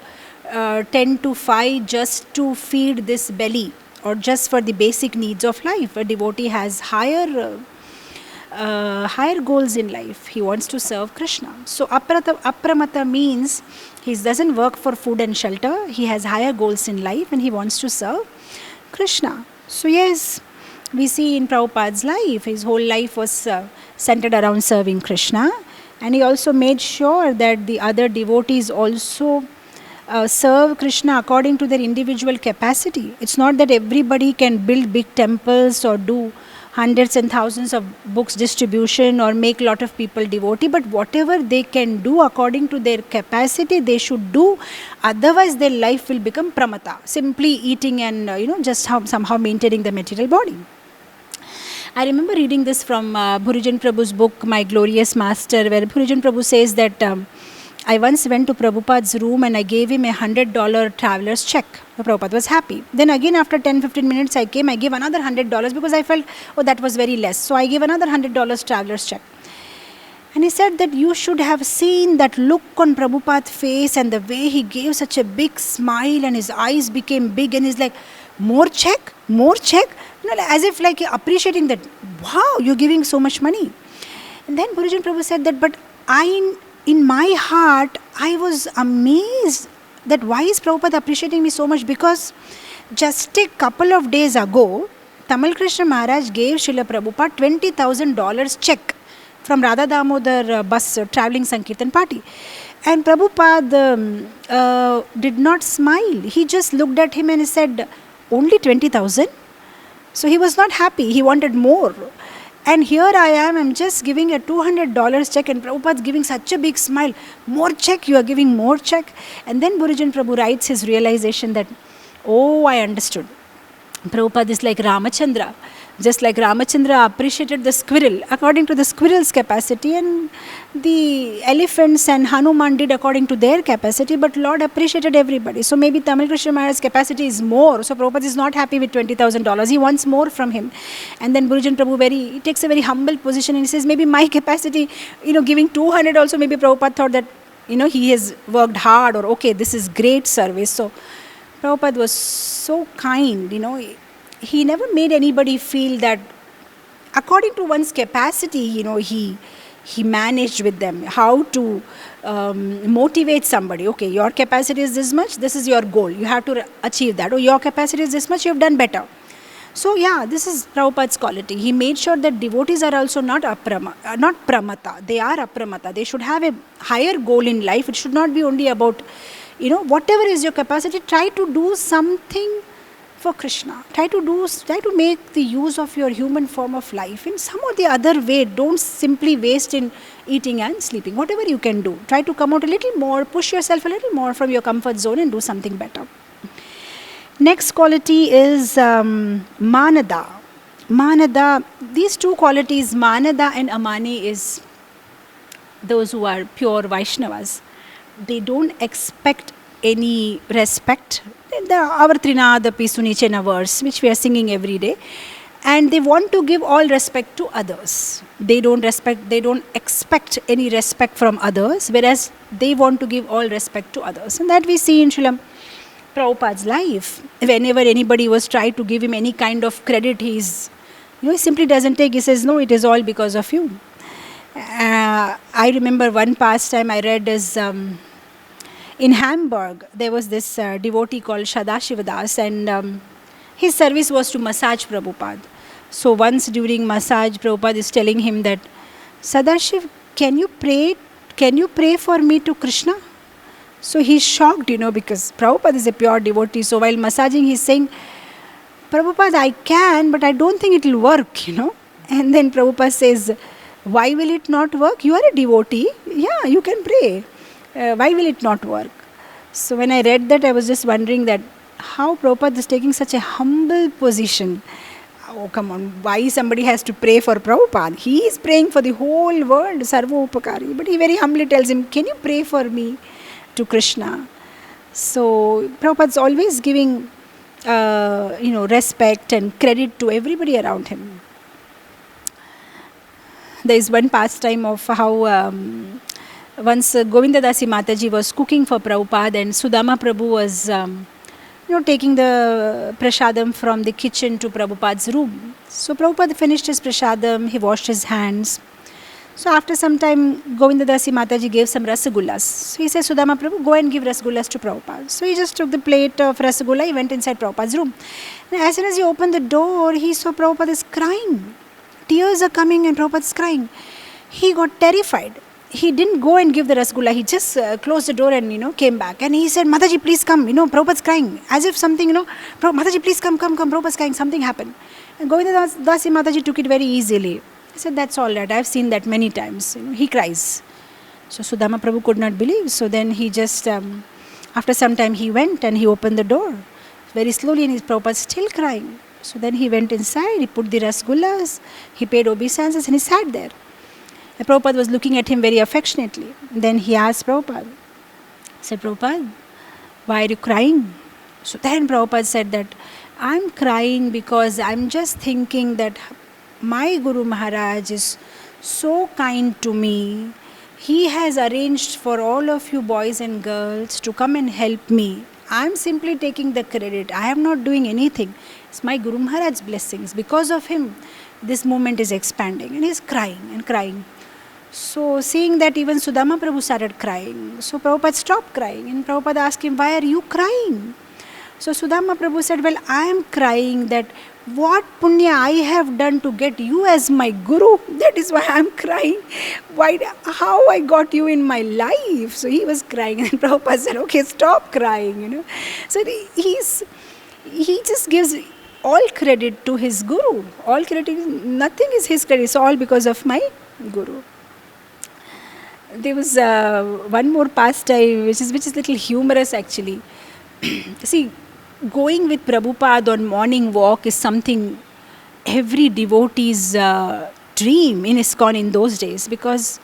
10 to 5 just to feed this belly or just for the basic needs of life. A devotee has higher goals in life. He wants to serve Krishna. So apramata means he doesn't work for food and shelter. He has higher goals in life and he wants to serve Krishna. So yes, we see in Prabhupada's life, his whole life was centered around serving Krishna. And he also made sure that the other devotees also serve Krishna according to their individual capacity. It's not that everybody can build big temples or do hundreds and thousands of books distribution or make a lot of people devotee, but whatever they can do according to their capacity, they should do. Otherwise, their life will become pramata, simply eating and just somehow maintaining the material body. I remember reading this from Bhurijan Prabhu's book, My Glorious Master, where Bhurijan Prabhu says that I once went to Prabhupada's room and I gave him $100 traveler's check. Prabhupada was happy. Then again after 10-15 minutes I gave another $100 because I felt, that was very less. So I gave another $100 traveler's check. And he said that you should have seen that look on Prabhupada's face and the way he gave such a big smile and his eyes became big and he's like, more check, as if like appreciating that, wow, you're giving so much money. And then Bhurijan Prabhu said that, but in my heart, I was amazed that why is Prabhupada appreciating me so much, because just a couple of days ago, Tamal Krishna Maharaj gave Srila Prabhupada $20,000 check from Radha Damodar bus travelling Sankirtan party. And Prabhupada did not smile. He just looked at him and he said, only 20,000? So he was not happy. He wanted more. And here I am, I'm just giving a $200 check and Prabhupada's giving such a big smile. More check, you are giving more check. And then Bhurijan Prabhu writes his realization that, I understood. Prabhupada is like Ramachandra. Just like Ramachandra appreciated the squirrel according to the squirrel's capacity, and the elephants and Hanuman did according to their capacity, but Lord appreciated everybody. So maybe Tamal Krishna Maharaj's capacity is more. So Prabhupada is not happy with $20,000. He wants more from him. And then Bhurijan Prabhu he takes a very humble position and he says, maybe my capacity, giving 200 also, maybe Prabhupada thought that, he has worked hard, or okay, this is great service. So Prabhupada was so kind, he never made anybody feel that according to one's capacity, he managed with them how to motivate somebody. Okay, your capacity is this much, this is your goal, you have to achieve that. Or your capacity is this much, you have done better. So this is Prabhupada's quality. He made sure that devotees are also not pramata, they are apramata. They should have a higher goal in life. It should not be only about, whatever is your capacity, try to do something for Krishna. Try to make the use of your human form of life in some or the other way. Don't simply waste in eating and sleeping. Whatever you can do, try to come out a little more, push yourself a little more from your comfort zone and do something better. Next quality is manada. Manada, these two qualities, manada and amani, is those who are pure Vaishnavas. They don't expect any respect. Our Trinadapi Sunichena verse, which we are singing every day, and they want to give all respect to others. They don't expect any respect from others, whereas they want to give all respect to others. And that we see in Srila Prabhupada's life. Whenever anybody was trying to give him any kind of credit, he simply doesn't take. He says, no, it is all because of you. I remember one pastime I read is, in Hamburg, there was this devotee called Sadashivadas, and his service was to massage Prabhupada. So once during massage, Prabhupada is telling him that, Sadashiv, can you pray for me to Krishna? So he's shocked, because Prabhupada is a pure devotee. So while massaging, he's saying, Prabhupada, I can, but I don't think it will work, And then Prabhupada says, why will it not work? You are a devotee. Yeah, you can pray. Why will it not work? So when I read that, I was just wondering that how Prabhupada is taking such a humble position. Oh, come on, why somebody has to pray for Prabhupada? He is praying for the whole world, Sarva Upakari. But he very humbly tells him, can you pray for me to Krishna? So Prabhupada is always giving respect and credit to everybody around him. There is one pastime of how once Govindadasi Mataji was cooking for Prabhupada, and Sudama Prabhu was taking the prasadam from the kitchen to Prabhupada's room. So Prabhupada finished his prasadam, he washed his hands. So after some time, Govindadasi Mataji gave some rasagullas. So he says, Sudama Prabhu, go and give rasagullas to Prabhupada. So he just took the plate of rasagulla, he went inside Prabhupada's room. And as soon as he opened the door, he saw Prabhupada is crying. Tears are coming and Prabhupada is crying. He got terrified. he didn't go and give the rasgulla. He just closed the door and, came back. And he said, Mataji, please come. Prabhupada's crying. As if something, Mataji, please come. Prabhupada's crying. Something happened. And Govinda Dasi Mataji took it very easily. He said, that's all right. I've seen that many times. He cries. So Sudama Prabhu could not believe. So then he just, after some time he went and he opened the door. Very slowly, and his Prabhupada still crying. So then he went inside, he put the rasgullas, he paid obeisances, and he sat there. And Prabhupada was looking at him very affectionately. Then he asked Prabhupada, he said, Prabhupada, why are you crying? So then Prabhupada said that, I'm crying because I'm just thinking that my Guru Maharaj is so kind to me. He has arranged for all of you boys and girls to come and help me. I'm simply taking the credit. I am not doing anything. It's my Guru Maharaj's blessings. Because of him, this movement is expanding. And he's crying and crying. So seeing that, even Sudama Prabhu started crying. So Prabhupada stopped crying. And Prabhupada asked him, why are you crying? So Sudama Prabhu said, well, I am crying that what punya I have done to get you as my Guru. That is why I am crying. How I got you in my life. So he was crying. And Prabhupada said, okay, stop crying. So he just gives all credit to his Guru. All credit, nothing is his credit. It's all because of my Guru. There was one more pastime which is little humorous actually. See, going with Prabhupada on morning walk is something every devotee's dream in ISKCON in those days, because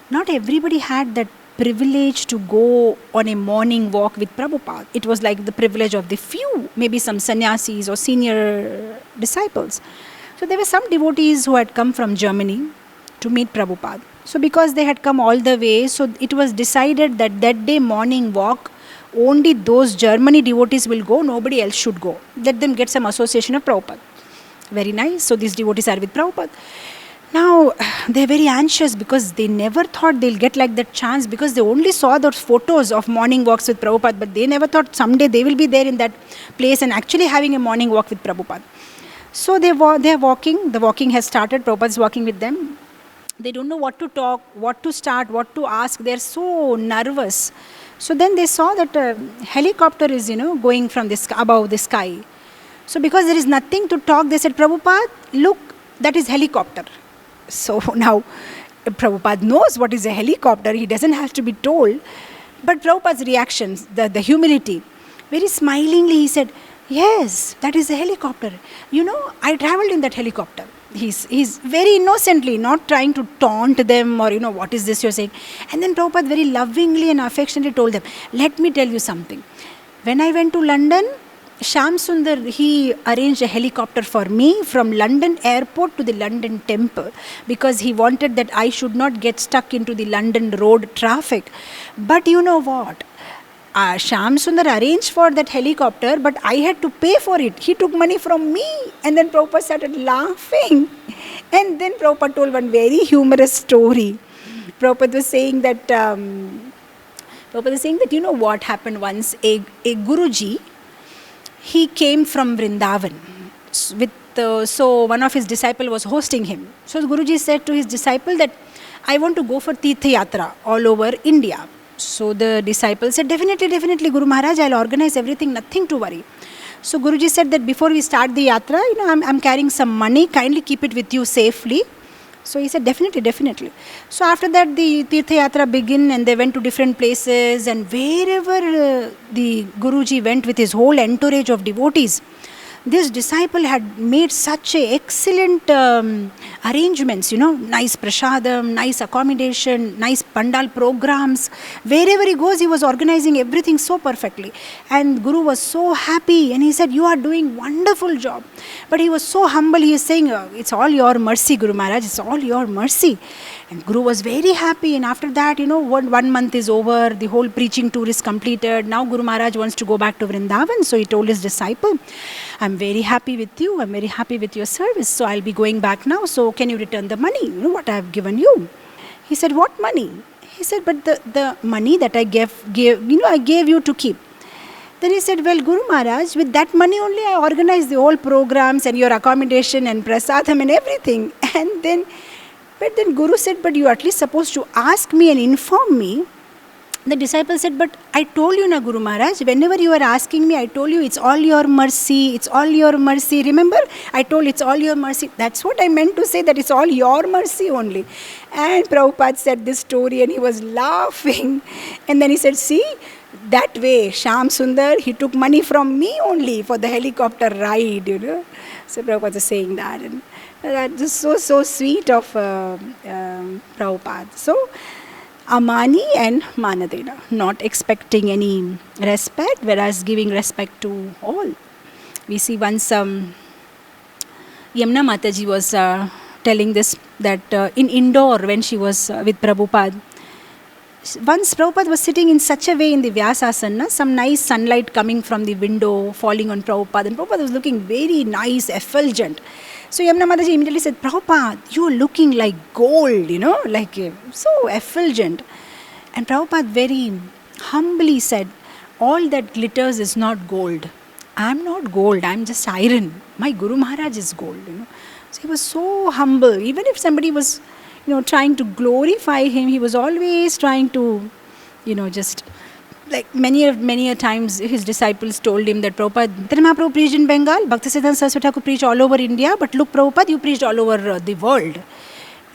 not everybody had that privilege to go on a morning walk with Prabhupada. It was like the privilege of the few, maybe some sannyasis or senior disciples. So there were some devotees who had come from Germany to meet Prabhupada. So because they had come all the way, so it was decided that day morning walk, only those Germany devotees will go, nobody else should go. Let them get some association of Prabhupada. Very nice. So these devotees are with Prabhupada. Now, they're very anxious because they never thought they'll get like that chance, because they only saw those photos of morning walks with Prabhupada, but they never thought someday they will be there in that place and actually having a morning walk with Prabhupada. So they're walking. The walking has started. Prabhupada is walking with them. They don't know what to talk, what to start, what to ask. They're so nervous. So then they saw that a helicopter is, going from above the sky. So because there is nothing to talk, they said, Prabhupada, look, that is helicopter. So now Prabhupada knows what is a helicopter. He doesn't have to be told. But Prabhupada's reactions, the humility, very smilingly he said, yes, that is a helicopter. I traveled in that helicopter. He's very innocently, not trying to taunt them or, what is this you're saying. And then Prabhupada very lovingly and affectionately told them, let me tell you something. When I went to London, Shyam Sundar, he arranged a helicopter for me from London airport to the London temple, because he wanted that I should not get stuck into the London road traffic. But you know what? Shyam Sundar arranged for that helicopter, but I had to pay for it. He took money from me. And then Prabhupada started laughing. And then Prabhupada told one very humorous story. Prabhupada was saying that, what happened once? A Guruji, he came from Vrindavan. So one of his disciples was hosting him. So Guruji said to his disciple that, I want to go for Tirtha Yatra all over India. So the disciple said, definitely Guru Maharaj, I'll organize everything, nothing to worry. So Guruji said that before we start the yatra, I'm carrying some money, kindly keep it with you safely. So he said, definitely. So after that, the Tirtha Yatra began, and they went to different places, and wherever the Guruji went with his whole entourage of devotees, this disciple had made such excellent arrangements, nice prasadam, nice accommodation, nice pandal programs. Wherever he goes, he was organizing everything so perfectly. And Guru was so happy, and he said, you are doing wonderful job. But he was so humble, he is saying, it's all your mercy, Guru Maharaj, it's all your mercy. And Guru was very happy, and after that, 1 month is over, the whole preaching tour is completed. Now Guru Maharaj wants to go back to Vrindavan, so he told his disciple, I'm very happy with you, I'm very happy with your service, so I'll be going back now, so can you return the money, what I have given you? He said, what money? He said, but the money that I I gave you to keep. Then he said, well, Guru Maharaj, with that money only I organized the whole programs and your accommodation and prasadam and everything. And then But then Guru said, but you are at least supposed to ask me and inform me. The disciple said, but I told you, na Guru Maharaj, whenever you are asking me, I told you it's all your mercy, it's all your mercy. Remember, I told it's all your mercy. That's what I meant to say, that it's all your mercy only. And Prabhupada said this story and he was laughing. And then he said, see, that way, Shyam Sundar, he took money from me only for the helicopter ride, So Prabhupada is saying that. And that is so sweet of Prabhupada. So, Amani and Manadena, not expecting any respect, whereas giving respect to all. We see once Yamuna Mataji was telling this, that in Indore, when she was with Prabhupada, once Prabhupada was sitting in such a way in the Vyasasana, some nice sunlight coming from the window, falling on Prabhupada, and Prabhupada was looking very nice, effulgent. So Yamuna Mataji immediately said, Prabhupada, you are looking like gold, like so effulgent. And Prabhupada very humbly said, all that glitters is not gold. I am not gold, I am just iron. My Guru Maharaj is gold, So he was so humble. Even if somebody was, trying to glorify him, he was always trying to, just like many a times his disciples told him that Prabhupada, Mahaprabhu preached in Bengal, Bhaktisiddhanta Saraswati Thakur preached all over India, but look Prabhupada, you preached all over the world.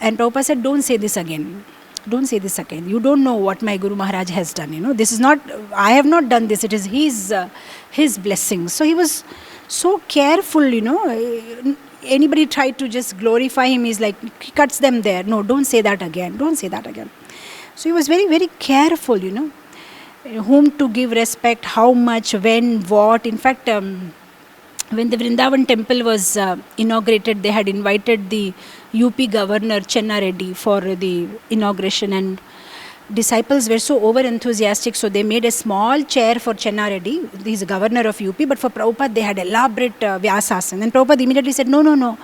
And Prabhupada said, don't say this again. Don't say this again. You don't know what my Guru Maharaj has done. This is not, I have not done this. It is his blessings. So he was so careful, Anybody tried to just glorify him, he's like, he cuts them there. No, don't say that again. Don't say that again. So he was very, very careful, whom to give respect, how much, when, what. In fact, when the Vrindavan temple was inaugurated, they had invited the UP governor Chenna Reddy for the inauguration, and disciples were so over enthusiastic, so they made a small chair for Chenna Reddy. He's the governor of UP, but for Prabhupada they had elaborate Vyasasana. And Prabhupada immediately said, no.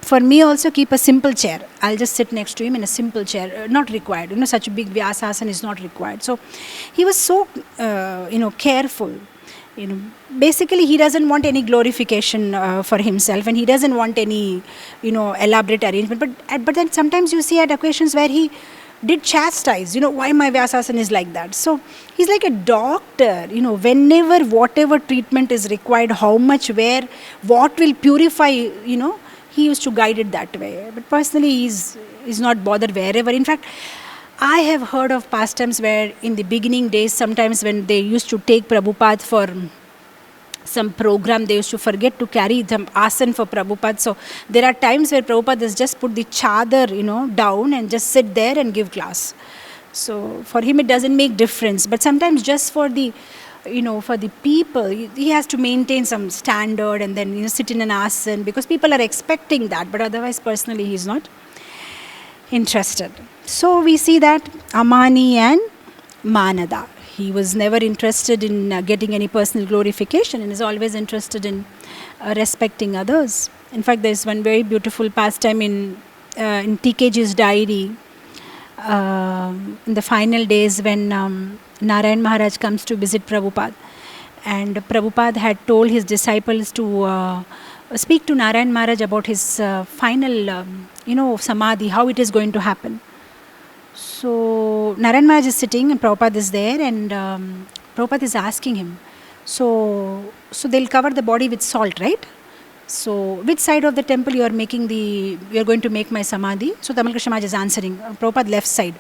For me also keep a simple chair. I'll just sit next to him in a simple chair. Not required. Such a big Vyasasana is not required. So he was so, careful. Basically he doesn't want any glorification for himself, and he doesn't want any, elaborate arrangement. But then sometimes you see at occasions where he did chastise, why my Vyasasana is like that. So he's like a doctor, whenever whatever treatment is required, how much, where, what will purify, he used to guide it that way. But personally he's not bothered wherever. In fact, I have heard of pastimes where in the beginning days, sometimes when they used to take Prabhupada for some program, they used to forget to carry some asan for Prabhupada. So there are times where Prabhupada has just put the chadar, down and just sit there and give class. So for him it doesn't make difference. But sometimes just for the, for the people, he has to maintain some standard and then, sit in an asan because people are expecting that. But otherwise, personally, he's not interested. So we see that Amani and Manada. He was never interested in getting any personal glorification and is always interested in respecting others. In fact, there is one very beautiful pastime in TKG's diary. In the final days when Narayan Maharaj comes to visit Prabhupada, and Prabhupada had told his disciples to speak to Narayan Maharaj about his final, samadhi, how it is going to happen. So Narayan Maharaj is sitting and Prabhupada is there, and Prabhupada is asking him, so they'll cover the body with salt, right? So which side of the temple you are going to make my samadhi? So Tamal Krishna Maharaj is answering, Prabhupada left side.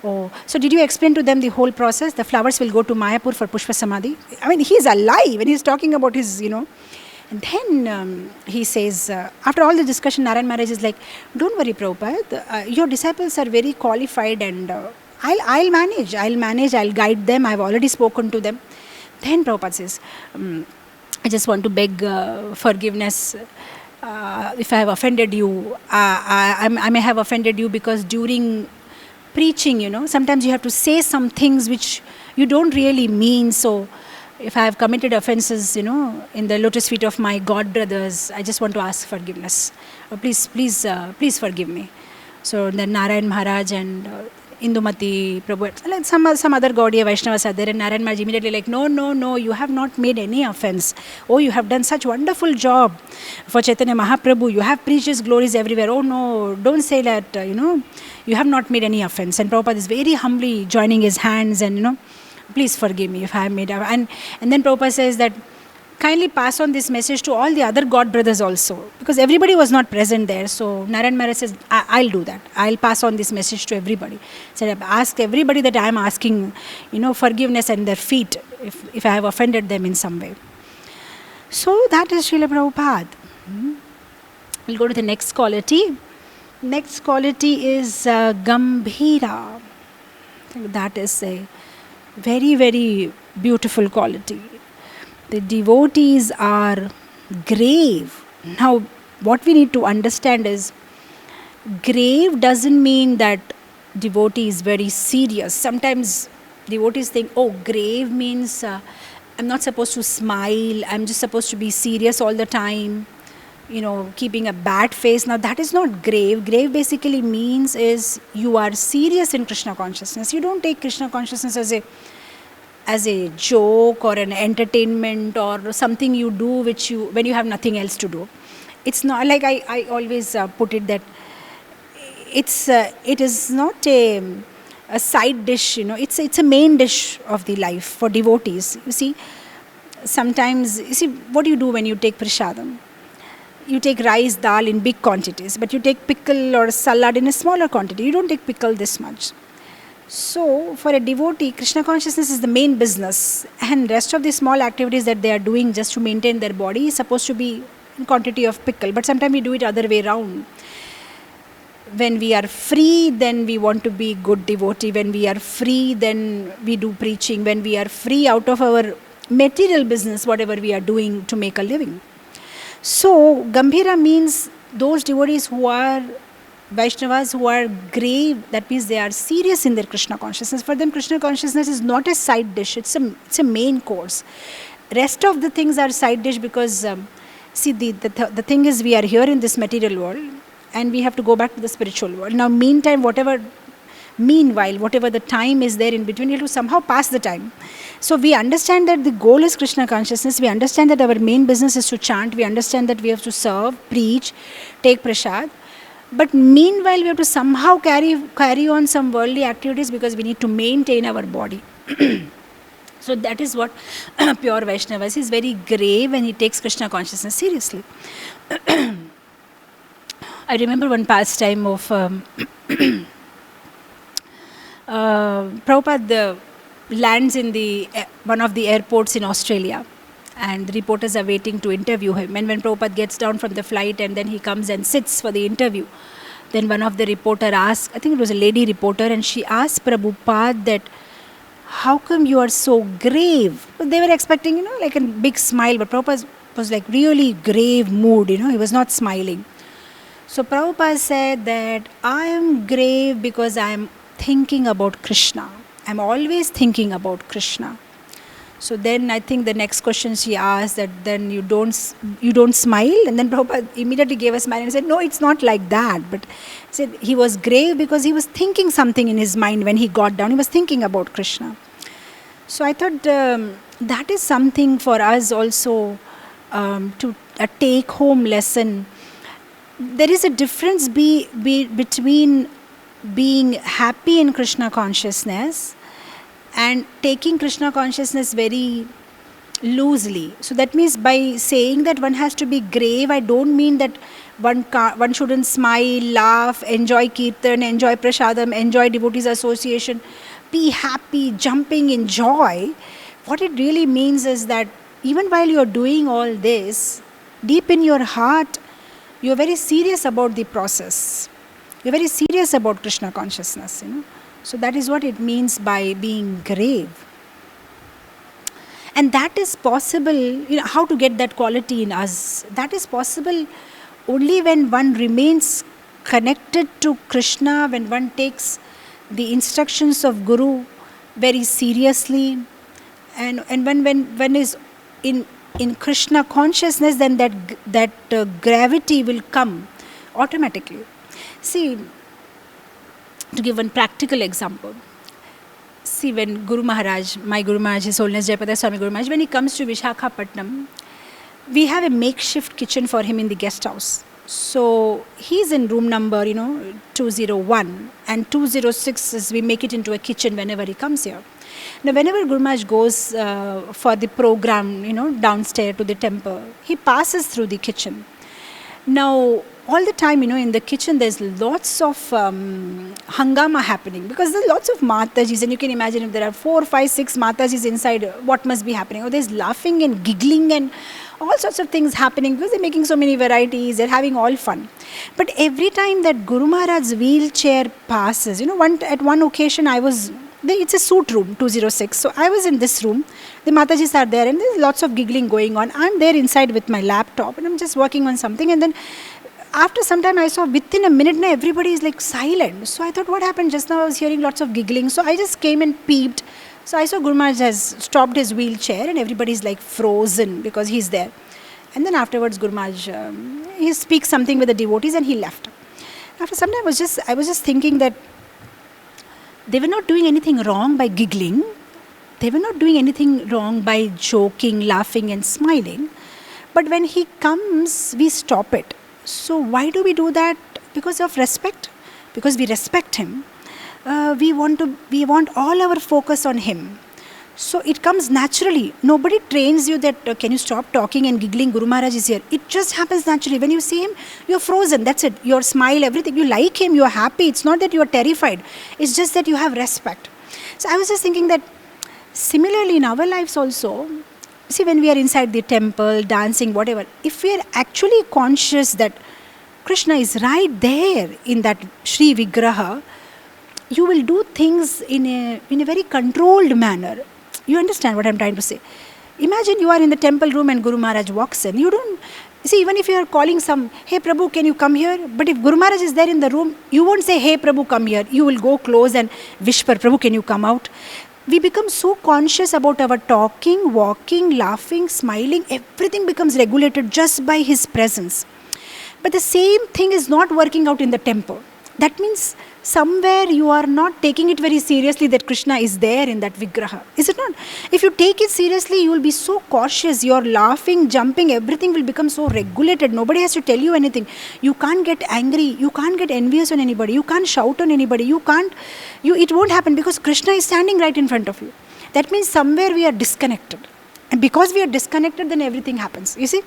Oh, so did you explain to them the whole process? The flowers will go to Mayapur for Pushpa Samadhi. I mean, he's alive and he's talking about his, And then he says, after all the discussion, Narayan Maharaj is like, don't worry, Prabhupada, your disciples are very qualified and I'll manage, I'll guide them, I've already spoken to them. Then Prabhupada says, I just want to beg forgiveness if I have offended you. I may have offended you because during preaching, sometimes you have to say some things which you don't really mean. So if I have committed offenses, in the lotus feet of my God brothers, I just want to ask forgiveness. Please forgive me. So then Narayan Maharaj and Indumati Prabhu, like some other Gaudiya Vaishnavas are there, and Narayan Maharaj immediately like, no, you have not made any offense. Oh, you have done such wonderful job for Chaitanya Mahaprabhu. You have preached his glories everywhere. Oh no, don't say that, you have not made any offense. And Prabhupada is very humbly joining his hands and, please forgive me if I have made a... And then Prabhupada says that, kindly pass on this message to all the other God brothers also, because everybody was not present there. So Narayan Maharaj says, I'll do that. I'll pass on this message to everybody. So I've asked everybody that I am asking, forgiveness at their feet if I have offended them in some way. So that is Srila Prabhupada. We'll go to the next quality. Next quality is Gambhira. That is a very, very beautiful quality. The devotees are grave. Now, what we need to understand is, grave doesn't mean that devotee is very serious. Sometimes devotees think, oh, grave means I'm not supposed to smile, I'm just supposed to be serious all the time, keeping a bad face. Now, that is not grave. Grave basically means is you are serious in Krishna consciousness. You don't take Krishna consciousness as a joke or an entertainment or something you do when you have nothing else to do. It's not like I always put it that it is not a side dish, it's a main dish of the life for devotees. You see, sometimes, what do you do when you take prasadam? You take rice, dal in big quantities, but you take pickle or salad in a smaller quantity. You don't take pickle this much. So, for a devotee, Krishna consciousness is the main business, and rest of the small activities that they are doing just to maintain their body is supposed to be in quantity of pickle. But sometimes we do it other way around. When we are free, then we want to be good devotee. When we are free, then we do preaching. When we are free out of our material business, whatever we are doing to make a living. So, Gambhira means those devotees who are Vaishnavas who are grave, that means they are serious in their Krishna consciousness. For them, Krishna consciousness is not a side dish, it's a main course. Rest of the things are side dish because, the thing is, we are here in this material world and we have to go back to the spiritual world. Now, meanwhile, whatever the time is there in between, you have to somehow pass the time. So, we understand that the goal is Krishna consciousness. We understand that our main business is to chant. We understand that we have to serve, preach, take prasad. But meanwhile, we have to somehow carry on some worldly activities because we need to maintain our body. So that is what pure Vaishnava is. He is very grave and he takes Krishna consciousness seriously. I remember one pastime of Prabhupada lands in one of the airports in Australia. And the reporters are waiting to interview him. And when Prabhupada gets down from the flight and then he comes and sits for the interview, then one of the reporter asked, I think it was a lady reporter, and she asked Prabhupada that, how come you are so grave? But they were expecting, like a big smile, but Prabhupada was like really grave mood, he was not smiling. So Prabhupada said that I am grave because I am thinking about Krishna. I am always thinking about Krishna. So then I think the next question she asked that then you don't smile, and then Prabhupada immediately gave a smile and said, no, it's not like that. But he said he was grave because he was thinking something in his mind when he got down. He was thinking about Krishna. So I thought that is something for us also to a take home lesson. There is a difference between being happy in Krishna consciousness and taking Krishna consciousness very loosely. So that means by saying that one has to be grave, I don't mean that one shouldn't smile, laugh, enjoy kirtan, enjoy prasadam, enjoy devotees association, be happy, jumping in joy. What it really means is that even while you are doing all this, deep in your heart, you are very serious about the process. You are very serious about Krishna consciousness, So that is what it means by being grave. And that is possible, how to get that quality in us. That is possible only when one remains connected to Krishna, when one takes the instructions of Guru very seriously, and when is in Krishna consciousness, then that gravity will come automatically. See, To give one practical example, see, when Guru Maharaj, my Guru Maharaj, His Holiness Jayapada Swami Guru Maharaj, when he comes to Vishakhapatnam, we have a makeshift kitchen for him in the guest house. So he's in room number, 201, and 206 is, we make it into a kitchen whenever he comes here. Now, whenever Guru Maharaj goes for the program, downstairs to the temple, he passes through the kitchen. Now, all the time, in the kitchen, there's lots of hangama happening, because there's lots of Matajis, and you can imagine if there are 4, 5, 6 Matajis inside, what must be happening? Oh, there's laughing and giggling and all sorts of things happening, because they're making so many varieties, they're having all fun. But every time that Guru Maharaj's wheelchair passes, at one occasion it's a suit room, 206. So I was in this room, the Matajis are there, and there's lots of giggling going on. I'm there inside with my laptop, and I'm just working on something, and then after some time I saw within a minute now everybody is like silent. So I thought, what happened? Just now I was hearing lots of giggling. So I just came and peeped. So I saw Guru Maharaj has stopped his wheelchair and everybody's like frozen because he's there. And then afterwards Guru Maharaj, he speaks something with the devotees and he left. After some time I was just thinking that they were not doing anything wrong by giggling. They were not doing anything wrong by joking, laughing and smiling. But when he comes, we stop it. So why do we do that? Because of respect. Because we respect him. We want all our focus on him. So it comes naturally. Nobody trains you that can you stop talking and giggling, Guru Maharaj is here. It just happens naturally. When you see him, you're frozen. That's it. Your smile, everything. You like him, you're happy. It's not that you're terrified. It's just that you have respect. So I was just thinking that similarly in our lives also, see, when we are inside the temple, dancing, whatever, if we are actually conscious that Krishna is right there in that Shri Vigraha, you will do things in a very controlled manner. You understand what I'm trying to say? Imagine you are in the temple room and Guru Maharaj walks in. You don't, see, even if you are calling hey Prabhu, can you come here? But if Guru Maharaj is there in the room, you won't say, hey Prabhu, come here. You will go close and whisper, Prabhu, can you come out? We become so conscious about our talking, walking, laughing, smiling. Everything becomes regulated just by his presence. But the same thing is not working out in the temple. That means somewhere you are not taking it very seriously that Krishna is there in that Vigraha. Is it not? If you take it seriously, you will be so cautious. Your laughing, jumping, everything will become so regulated. Nobody has to tell you anything. You can't get angry. You can't get envious on anybody. You can't shout on anybody. It won't happen because Krishna is standing right in front of you. That means somewhere we are disconnected. And because we are disconnected, then everything happens. You see,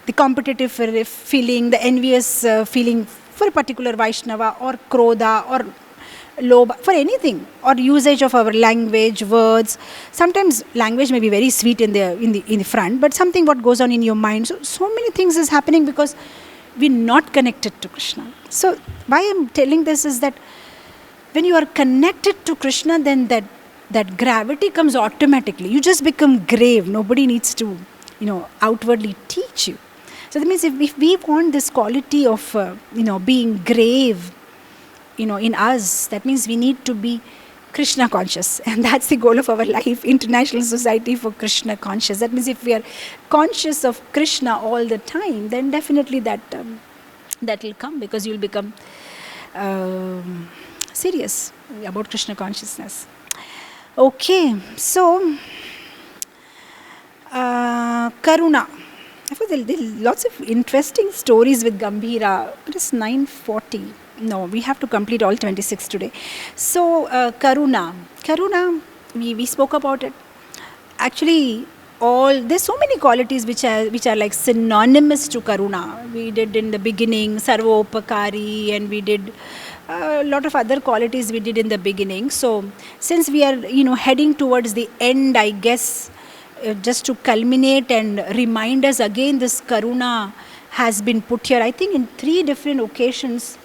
the competitive feeling, the envious feeling for a particular Vaishnava or Krodha or Lobha, for anything, or usage of our language, words. Sometimes language may be very sweet in the front, but something what goes on in your mind. So many things is happening because we're not connected to Krishna. So why I'm telling this is that when you are connected to Krishna, then that gravity comes automatically. You just become grave. Nobody needs to, outwardly teach you. So that means if we want this quality of, being grave, in us, that means we need to be Krishna conscious. And that's the goal of our life, International Society for Krishna Conscious. That means if we are conscious of Krishna all the time, then definitely that will come, because you will become serious about Krishna consciousness. Okay, so Karuna. Of course, there are lots of interesting stories with Gambhira. It is 9:40. No, we have to complete all 26 today. So, Karuna. Karuna, we spoke about it. Actually, there's so many qualities which are like synonymous to Karuna. We did in the beginning, Sarvopakari, and we did a lot of other qualities we did in the beginning. So, since we are, heading towards the end, I guess, just to culminate and remind us again, this Karuna has been put here. I think in 3 different occasions,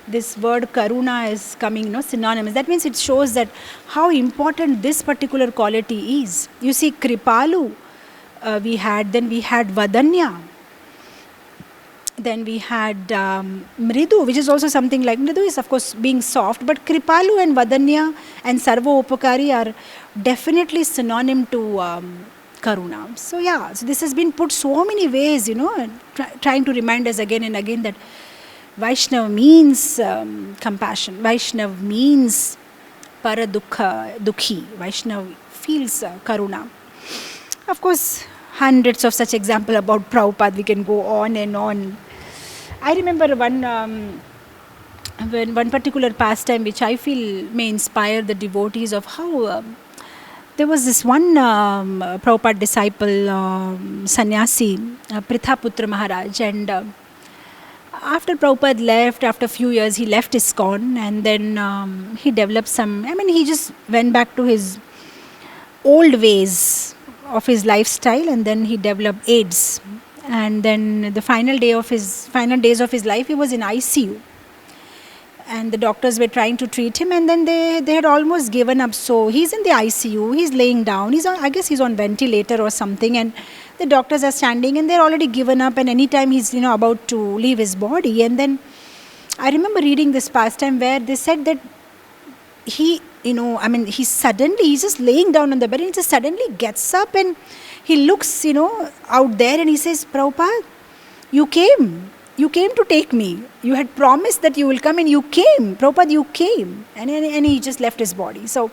this word Karuna is coming, synonymous. That means it shows that how important this particular quality is. You see, Kripalu, we had Vadanya. Then we had Mridu, which is also something like, Mridu is of course being soft, but Kripalu and Vadanya and Sarva Upakari are definitely synonym to Karuna. So yeah, so this has been put so many ways, trying to remind us again and again that Vaishnav means compassion. Vaishnav means paradukhi. Vaishnav feels karuna. Of course, hundreds of such examples about Prabhupada. We can go on and on. I remember one particular pastime which I feel may inspire the devotees of how there was this one Prabhupada disciple, sannyasi, Prithaputra Maharaj, and after Prabhupada left, after a few years, he left ISKCON, and then he developed he just went back to his old ways of his lifestyle, and then he developed AIDS. And then the final days of his life, he was in ICU. And the doctors were trying to treat him, and then they had almost given up. So he's in the ICU, he's laying down, I guess he's on ventilator or something, and the doctors are standing and they're already given up, and anytime he's about to leave his body. And then I remember reading this pastime where they said that he's just laying down on the bed, and he just suddenly gets up and he looks out there, and he says, Prabhupada, you came to take me. You had promised that you will come, and you came. Prabhupada, you came. And he just left his body. So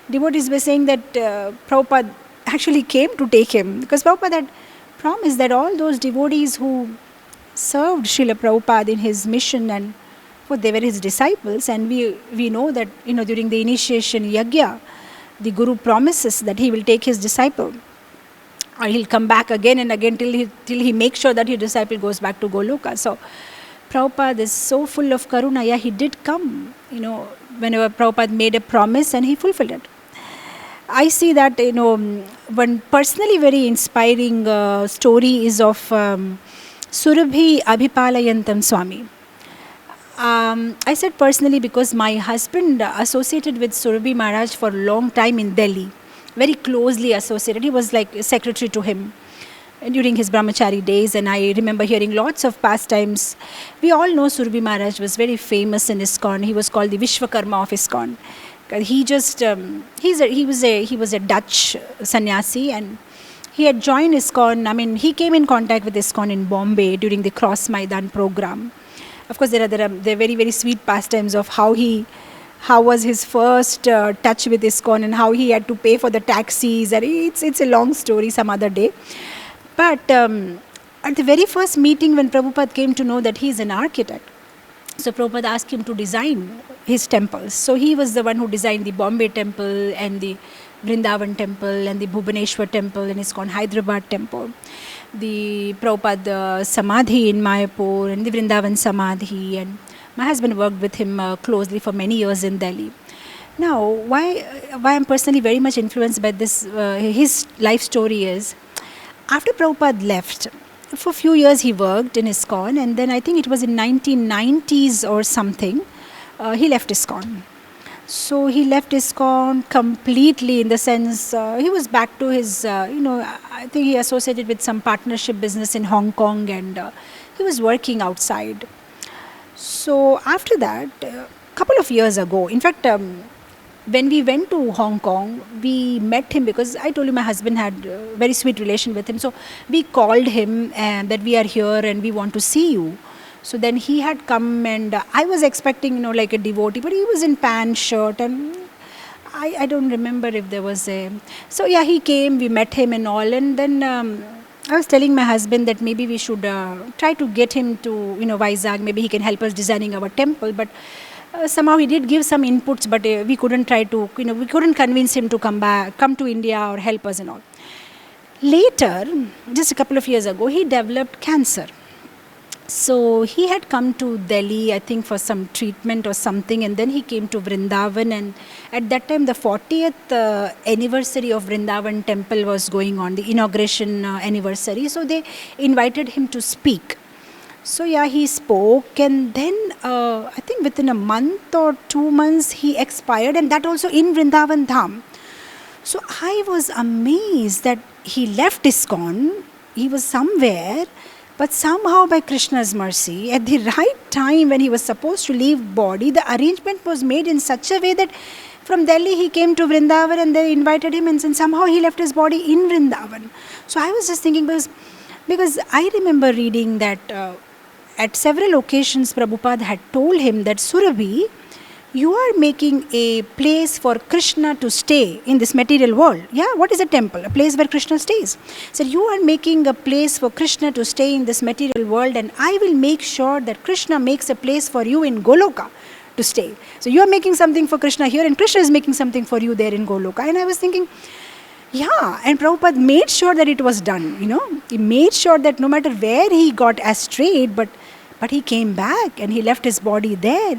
devotees were saying that Prabhupada actually came to take him, because Prabhupada had promised that all those devotees who served Srila Prabhupada in his mission, and they were his disciples, and we know that during the initiation yagya, the Guru promises that he will take his disciple, or he'll come back again and again till he makes sure that his disciple goes back to Goloka. So Prabhupada is so full of karuna. Yeah, he did come, whenever Prabhupada made a promise, and he fulfilled it. I see that, one personally very inspiring story is of Surabhi Abhipalayantam Swami. I said personally because my husband associated with Surabhi Maharaj for a long time in Delhi. Very closely associated. He was like a secretary to him during his brahmachari days, and I remember hearing lots of pastimes. We all know Surabhi Maharaj was very famous in ISKCON. He was called the Vishwakarma of ISKCON. He just he was a Dutch sannyasi, and he had joined ISKCON. He came in contact with ISKCON in Bombay during the Cross Maidan program. Of course, there are very, very sweet pastimes of how was his first touch with ISKCON, and how he had to pay for the taxis. And it's a long story some other day. But at the very first meeting, when Prabhupada came to know that he's an architect, so Prabhupada asked him to design his temples. So he was the one who designed the Bombay temple, and the Vrindavan temple, and the Bhubaneswar temple, and ISKCON Hyderabad temple, the Prabhupada Samadhi in Mayapur, and the Vrindavan Samadhi. And my husband worked with him closely for many years in Delhi. Now, why I'm personally very much influenced by this, his life story is, after Prabhupada left, for a few years he worked in ISKCON, and then I think it was in 1990s or something, he left ISKCON. So he left ISKCON completely, in the sense, he was back to his, I think he associated with some partnership business in Hong Kong, and he was working outside. So after that, a couple of years ago, in fact, when we went to Hong Kong, we met him, because I told you my husband had a very sweet relation with him. So we called him and that we are here and we want to see you. So then he had come, and I was expecting, like a devotee, but he was in pants, shirt, and I don't remember if there was a... So yeah, he came, we met him and all, and then I was telling my husband that maybe we should try to get him to, Vizag, maybe he can help us designing our temple, but somehow he did give some inputs, but we couldn't try to, we couldn't convince him to come to India or help us and all. Later, just a couple of years ago, he developed cancer. So he had come to Delhi, I think, for some treatment or something, and then he came to Vrindavan, and at that time the 40th anniversary of Vrindavan temple was going on, the inauguration anniversary, so they invited him to speak. So yeah, he spoke, and then I think within a month or 2 months he expired, and that also in Vrindavan Dham. So I was amazed that he left ISKCON, he was somewhere, but somehow by Krishna's mercy, at the right time when he was supposed to leave body, the arrangement was made in such a way that from Delhi he came to Vrindavan, and they invited him, and somehow he left his body in Vrindavan. So I was just thinking, because I remember reading that at several occasions Prabhupada had told him that Surabhi, you are making a place for Krishna to stay in this material world. Yeah, what is a temple? A place where Krishna stays. So you are making a place for Krishna to stay in this material world, and I will make sure that Krishna makes a place for you in Goloka to stay. So you are making something for Krishna here, and Krishna is making something for you there in Goloka. And I was thinking, yeah, and Prabhupada made sure that it was done, He made sure that no matter where he got astrayed, but he came back and he left his body there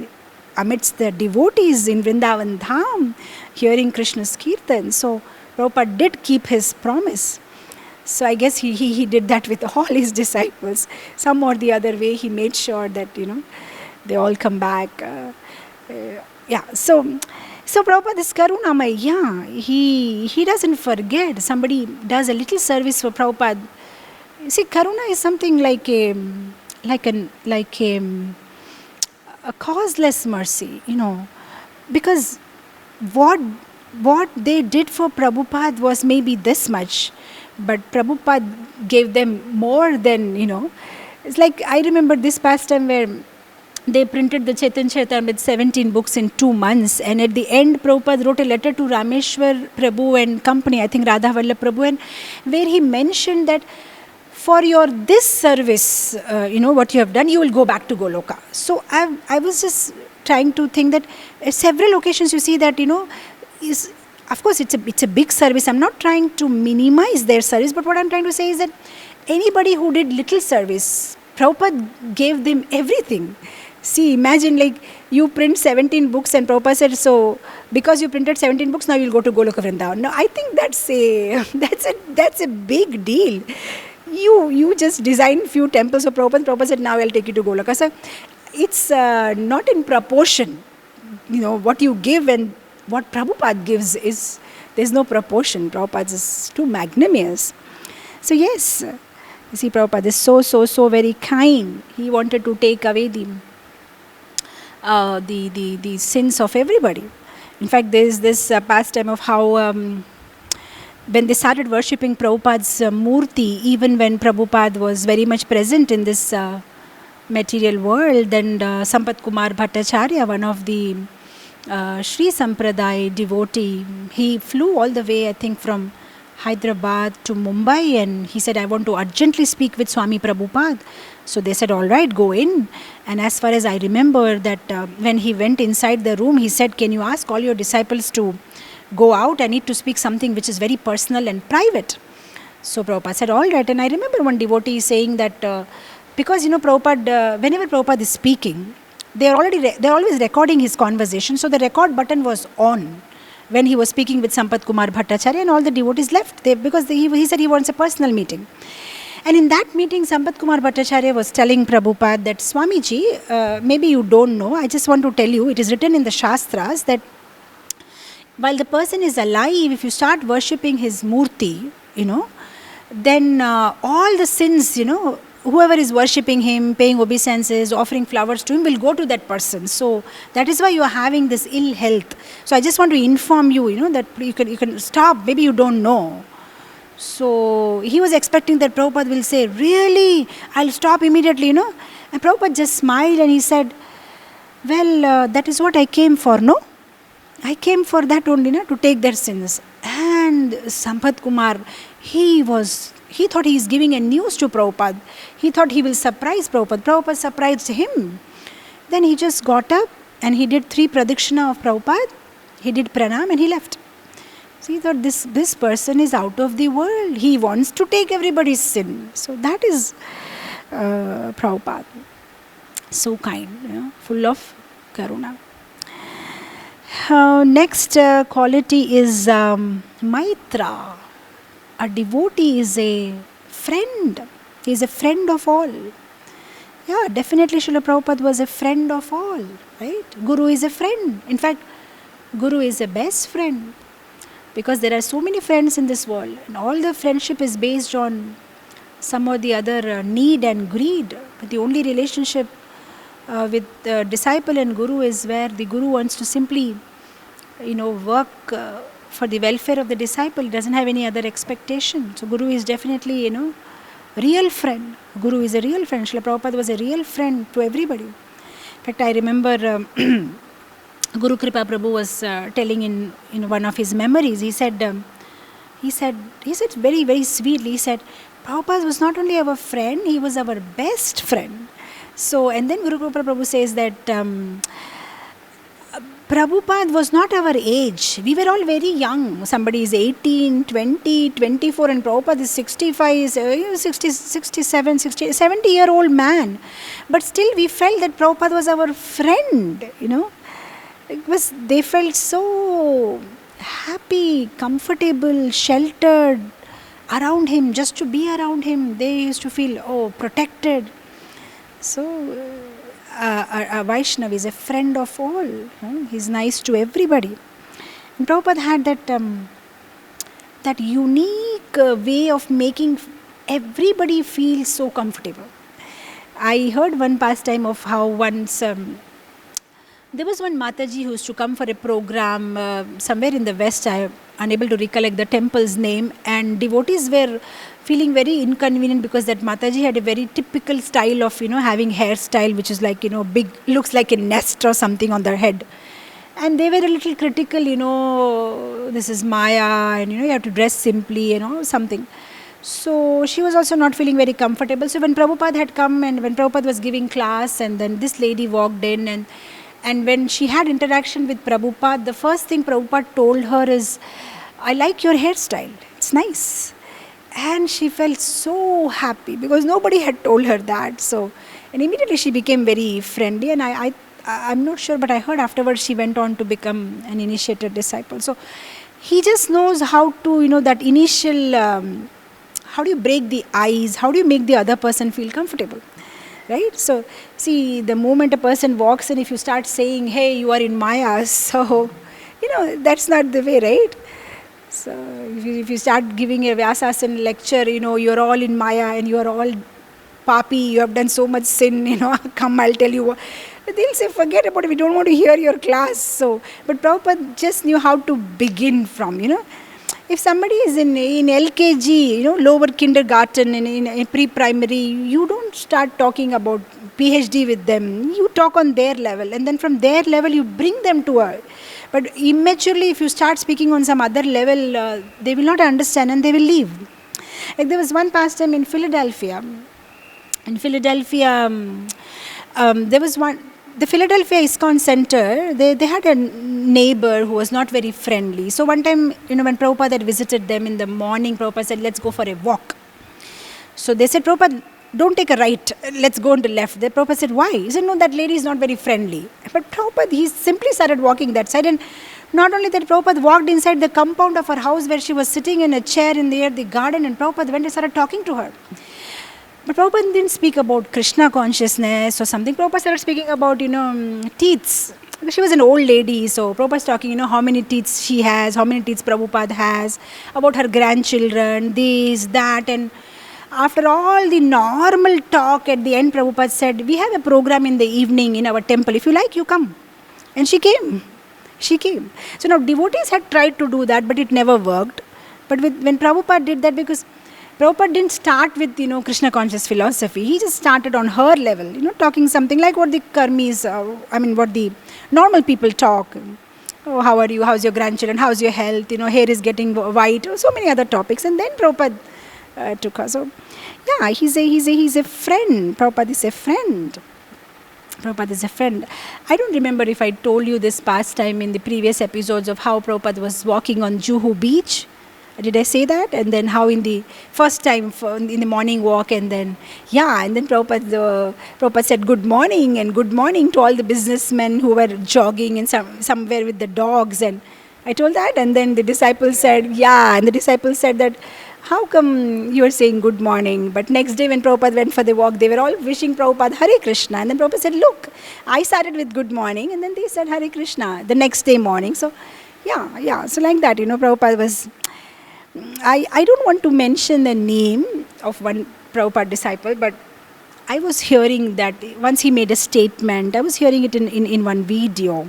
amidst the devotees in Vrindavan Dham, hearing Krishna's Kirtan. So Prabhupada did keep his promise. So I guess he did that with all his disciples. Some or the other way, he made sure that, they all come back. So Prabhupada is Karunamay. Yeah, he doesn't forget. Somebody does a little service for Prabhupada. See, Karuna is something like a causeless mercy, because what they did for Prabhupada was maybe this much, but Prabhupada gave them more than, It's like, I remember this pastime where they printed the Chaitanya Charitamrita 17 books in 2 months, and at the end Prabhupada wrote a letter to Rameshwar Prabhu and company, I think Radha Vallabh Prabhu, and where he mentioned that for your this service, what you have done, you will go back to Goloka. So I was just trying to think that at several occasions you see that, of course it's a big service. I'm not trying to minimize their service, but what I'm trying to say is that anybody who did little service, Prabhupada gave them everything. See, imagine like you print 17 books and Prabhupada said, so because you printed 17 books, now you'll go to Goloka Vrindavan. No, I think that's a big deal. You just design few temples of Prabhupada. Prabhupada said, now I'll take you to Goloka. So it's not in proportion. What you give and what Prabhupada gives there's no proportion. Prabhupada is too magnanimous. So yes, you see, Prabhupada is so very kind. He wanted to take away the sins of everybody. In fact, there is this pastime of how when they started worshipping Prabhupada's Murti, even when Prabhupada was very much present in this material world, then Sampat Kumar Bhattacharya, one of the Sri Sampradaya devotee, he flew all the way, I think, from Hyderabad to Mumbai, and he said, I want to urgently speak with Swami Prabhupada. So they said, all right, go in. And as far as I remember that when he went inside the room, he said, can you ask all your disciples to go out? I need to speak something which is very personal and private. So Prabhupada said, all right. And I remember one devotee saying that because, Prabhupada, whenever Prabhupada is speaking, they're always recording his conversation. So the record button was on when he was speaking with Sampat Kumar Bhattacharya, and all the devotees left because he said he wants a personal meeting. And in that meeting, Sampat Kumar Bhattacharya was telling Prabhupada that, Swamiji, maybe you don't know, I just want to tell you, it is written in the Shastras that while the person is alive, if you start worshipping his Murti, then all the sins, whoever is worshipping him, paying obeisances, offering flowers to him, will go to that person. So that is why you are having this ill health. So I just want to inform you, that you can stop. Maybe you don't know. So he was expecting that Prabhupada will say, really? I'll stop immediately, And Prabhupada just smiled and he said, well, that is what I came for, no? I came for that only, to take their sins. And Sampat Kumar, he thought he is giving a news to Prabhupada. He thought he will surprise Prabhupada. Prabhupada surprised him. Then he just got up and he did 3 pradikshina of Prabhupada. He did pranam and he left. So he thought this person is out of the world. He wants to take everybody's sin. So that is Prabhupada. So kind, full of karuna. Next quality is Maitra. A devotee is a friend. He is a friend of all. Yeah, definitely Srila Prabhupada was a friend of all, right? Guru is a friend. In fact, Guru is a best friend. Because there are so many friends in this world. And all the friendship is based on some or the other need and greed. But the only relationship with the disciple and Guru is where the Guru wants to simply, work for the welfare of the disciple. He doesn't have any other expectation. So Guru is definitely, Real friend. Guru is a real friend. Srila Prabhupada was a real friend to everybody. In fact, I remember Guru Kripa Prabhu was telling in one of his memories, he said very, very sweetly, he said, Prabhupada was not only our friend, he was our best friend. So, and then Guru Kripa Prabhu says that Prabhupada was not our age. We were all very young. Somebody is 18, 20, 24, and Prabhupada is 65, 60, 67, 60, 70-year-old man. But still we felt that Prabhupada was our friend, they felt so happy, comfortable, sheltered around him, just to be around him. They used to feel, protected. So, a Vaishnava is a friend of all. He's nice to everybody. And Prabhupada had that unique way of making everybody feel so comfortable. I heard one pastime of how once there was one Mataji who used to come for a program somewhere in the West. I am unable to recollect the temple's name, and devotees were feeling very inconvenient because that Mataji had a very typical style of having hairstyle which is like big, looks like a nest or something on their head, and they were a little critical, this is Maya, and you have to dress simply, something. So she was also not feeling very comfortable. So when Prabhupada had come and when Prabhupada was giving class, and then this lady walked in, and when she had interaction with Prabhupada, the first thing Prabhupada told her is, I like your hairstyle, it's nice. And she felt so happy because nobody had told her that. So, and immediately she became very friendly, and I'm not sure, but I heard afterwards she went on to become an initiated disciple. So he just knows how to, that initial, how do you break the ice, how do you make the other person feel comfortable? Right? So, see, the moment a person walks in, if you start saying, hey, you are in Maya, so, that's not the way, right? So, if you start giving a Vyasasana lecture, you're all in Maya and you're all papi, you have done so much sin, come, I'll tell you what. They'll say, forget about it, we don't want to hear your class. So, but Prabhupada just knew how to begin from, If somebody is in LKG, lower kindergarten, in pre-primary, you don't start talking about PhD with them. You talk on their level, and then from their level, you bring them to a... But immaturely, if you start speaking on some other level, they will not understand and they will leave. Like there was one pastime in Philadelphia. In Philadelphia, there was one... The Philadelphia ISKCON Center, they had a neighbor who was not very friendly. So one time, when Prabhupada had visited them in the morning, Prabhupada said, let's go for a walk. So they said, Prabhupada, don't take a right, let's go on the left. The Prabhupada said, why? He said, no, that lady is not very friendly. But Prabhupada, he simply started walking that side. And not only that, Prabhupada walked inside the compound of her house where she was sitting in a chair in the garden, and Prabhupada went and started talking to her. But Prabhupada didn't speak about Krishna consciousness or something. Prabhupada started speaking about, teeths. She was an old lady, so Prabhupada's talking, how many teeths she has, how many teeths Prabhupada has, about her grandchildren, this, that. And after all the normal talk, at the end, Prabhupada said, we have a program in the evening in our temple. If you like, you come. And she came. So now devotees had tried to do that, but it never worked. But when Prabhupada did that, because Prabhupada didn't start with, Krishna conscious philosophy. He just started on her level, talking something like what the karmis, what the normal people talk. Oh, how are you? How's your grandchildren? How's your health? Hair is getting white. So many other topics. And then Prabhupada took her. So, yeah, he's a friend. Prabhupada is a friend. I don't remember if I told you this past time in the previous episodes of how Prabhupada was walking on Juhu beach. Did I say that? And then how in the first time in the morning walk, and then Prabhupada said good morning to all the businessmen who were jogging and somewhere with the dogs, and I told that, and then the disciples said that, how come you are saying good morning? But next day when Prabhupada went for the walk, they were all wishing Prabhupada Hare Krishna, and then Prabhupada said, look, I started with good morning, and then they said Hare Krishna the next day morning. So so like that, Prabhupada was... I don't want to mention the name of one Prabhupada disciple, but I was hearing that once he made a statement. I was hearing it in one video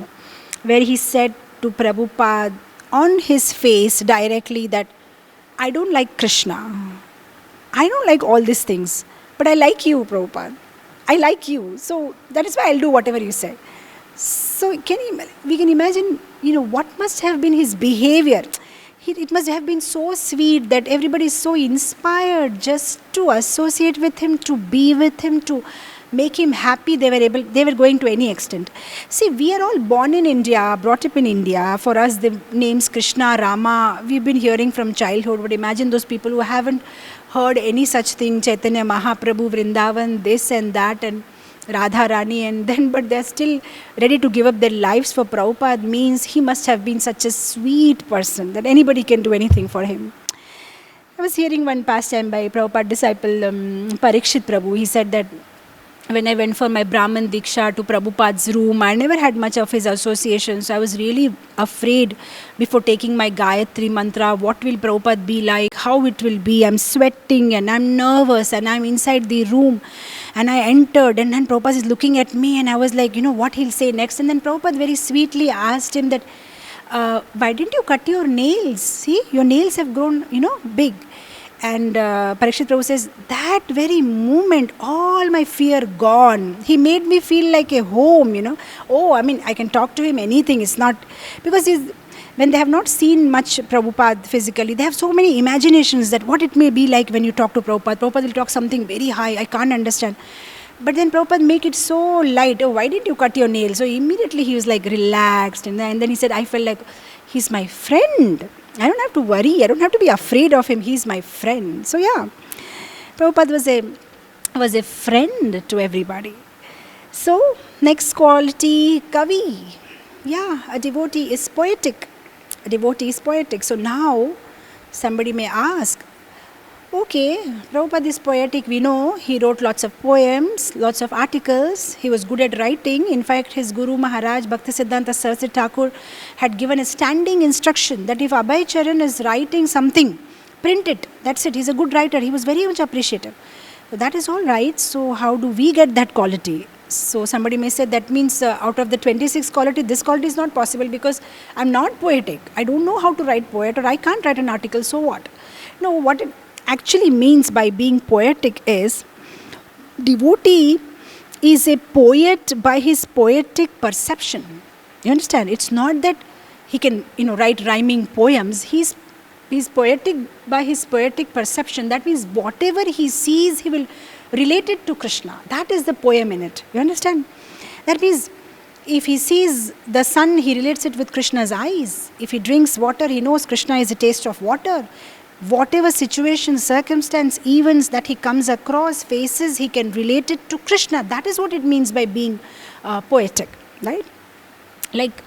where he said to Prabhupada on his face directly that I don't like Krishna. I don't like all these things, but I like you, Prabhupada. I like you. So that is why I'll do whatever you say. So we can imagine, what must have been his behavior. It must have been so sweet that everybody is so inspired just to associate with him, to be with him, to make him happy. They were going to any extent. See, we are all born in India, brought up in India. For us, the names Krishna, Rama, we've been hearing from childhood. But imagine those people who haven't heard any such thing, Chaitanya Mahaprabhu, Vrindavan, this and that, and Radha Rani, but they're still ready to give up their lives for Prabhupada. Means he must have been such a sweet person that anybody can do anything for him. I was hearing one pastime by Prabhupada disciple Parikshit Prabhu. He said that when I went for my Brahman Diksha to Prabhupada's room, I never had much of his association. So I was really afraid before taking my Gayatri mantra. What will Prabhupada be like? How it will be? I'm sweating and I'm nervous and I'm inside the room. And I entered and then Prabhupada is looking at me and I was like, what he'll say next. And then Prabhupada very sweetly asked him that, why didn't you cut your nails? See, your nails have grown, big. And Parikshit Prabhu says, that very moment, all my fear gone. He made me feel like a home, I can talk to him anything. It's not, because when they have not seen much Prabhupada physically, they have so many imaginations that what it may be like when you talk to Prabhupada. Prabhupada will talk something very high, I can't understand. But then Prabhupada make it so light. Oh, why didn't you cut your nails? So immediately he was like relaxed. And then he said, I felt like he's my friend. I don't have to worry. I don't have to be afraid of him. He's my friend. So yeah, Prabhupada was a friend to everybody. So next quality, Kavi. Yeah, a devotee is poetic. A devotee is poetic. So now somebody may ask, okay, Prabhupada is poetic. We know he wrote lots of poems, lots of articles. He was good at writing. In fact, his Guru Maharaj, Bhaktisiddhanta Saraswati Thakur, had given a standing instruction that if Abhay Charan is writing something, print it. That's it. He's a good writer. He was very much appreciative. So that is all right. So how do we get that quality? So somebody may say that means out of the 26 quality, this quality is not possible because I'm not poetic. I don't know how to write poet, or I can't write an article. So what? No, what it actually means by being poetic is devotee is a poet by his poetic perception. You understand? It's not that he can write rhyming poems. He's poetic by his poetic perception. That means whatever he sees, he will relate it to Krishna. That is the poem in it. You understand? That means if he sees the sun, he relates it with Krishna's eyes. If he drinks water, he knows Krishna is a taste of water. Whatever situation, circumstance, events that he comes across, faces, he can relate it to Krishna. That is what it means by being poetic, right? Like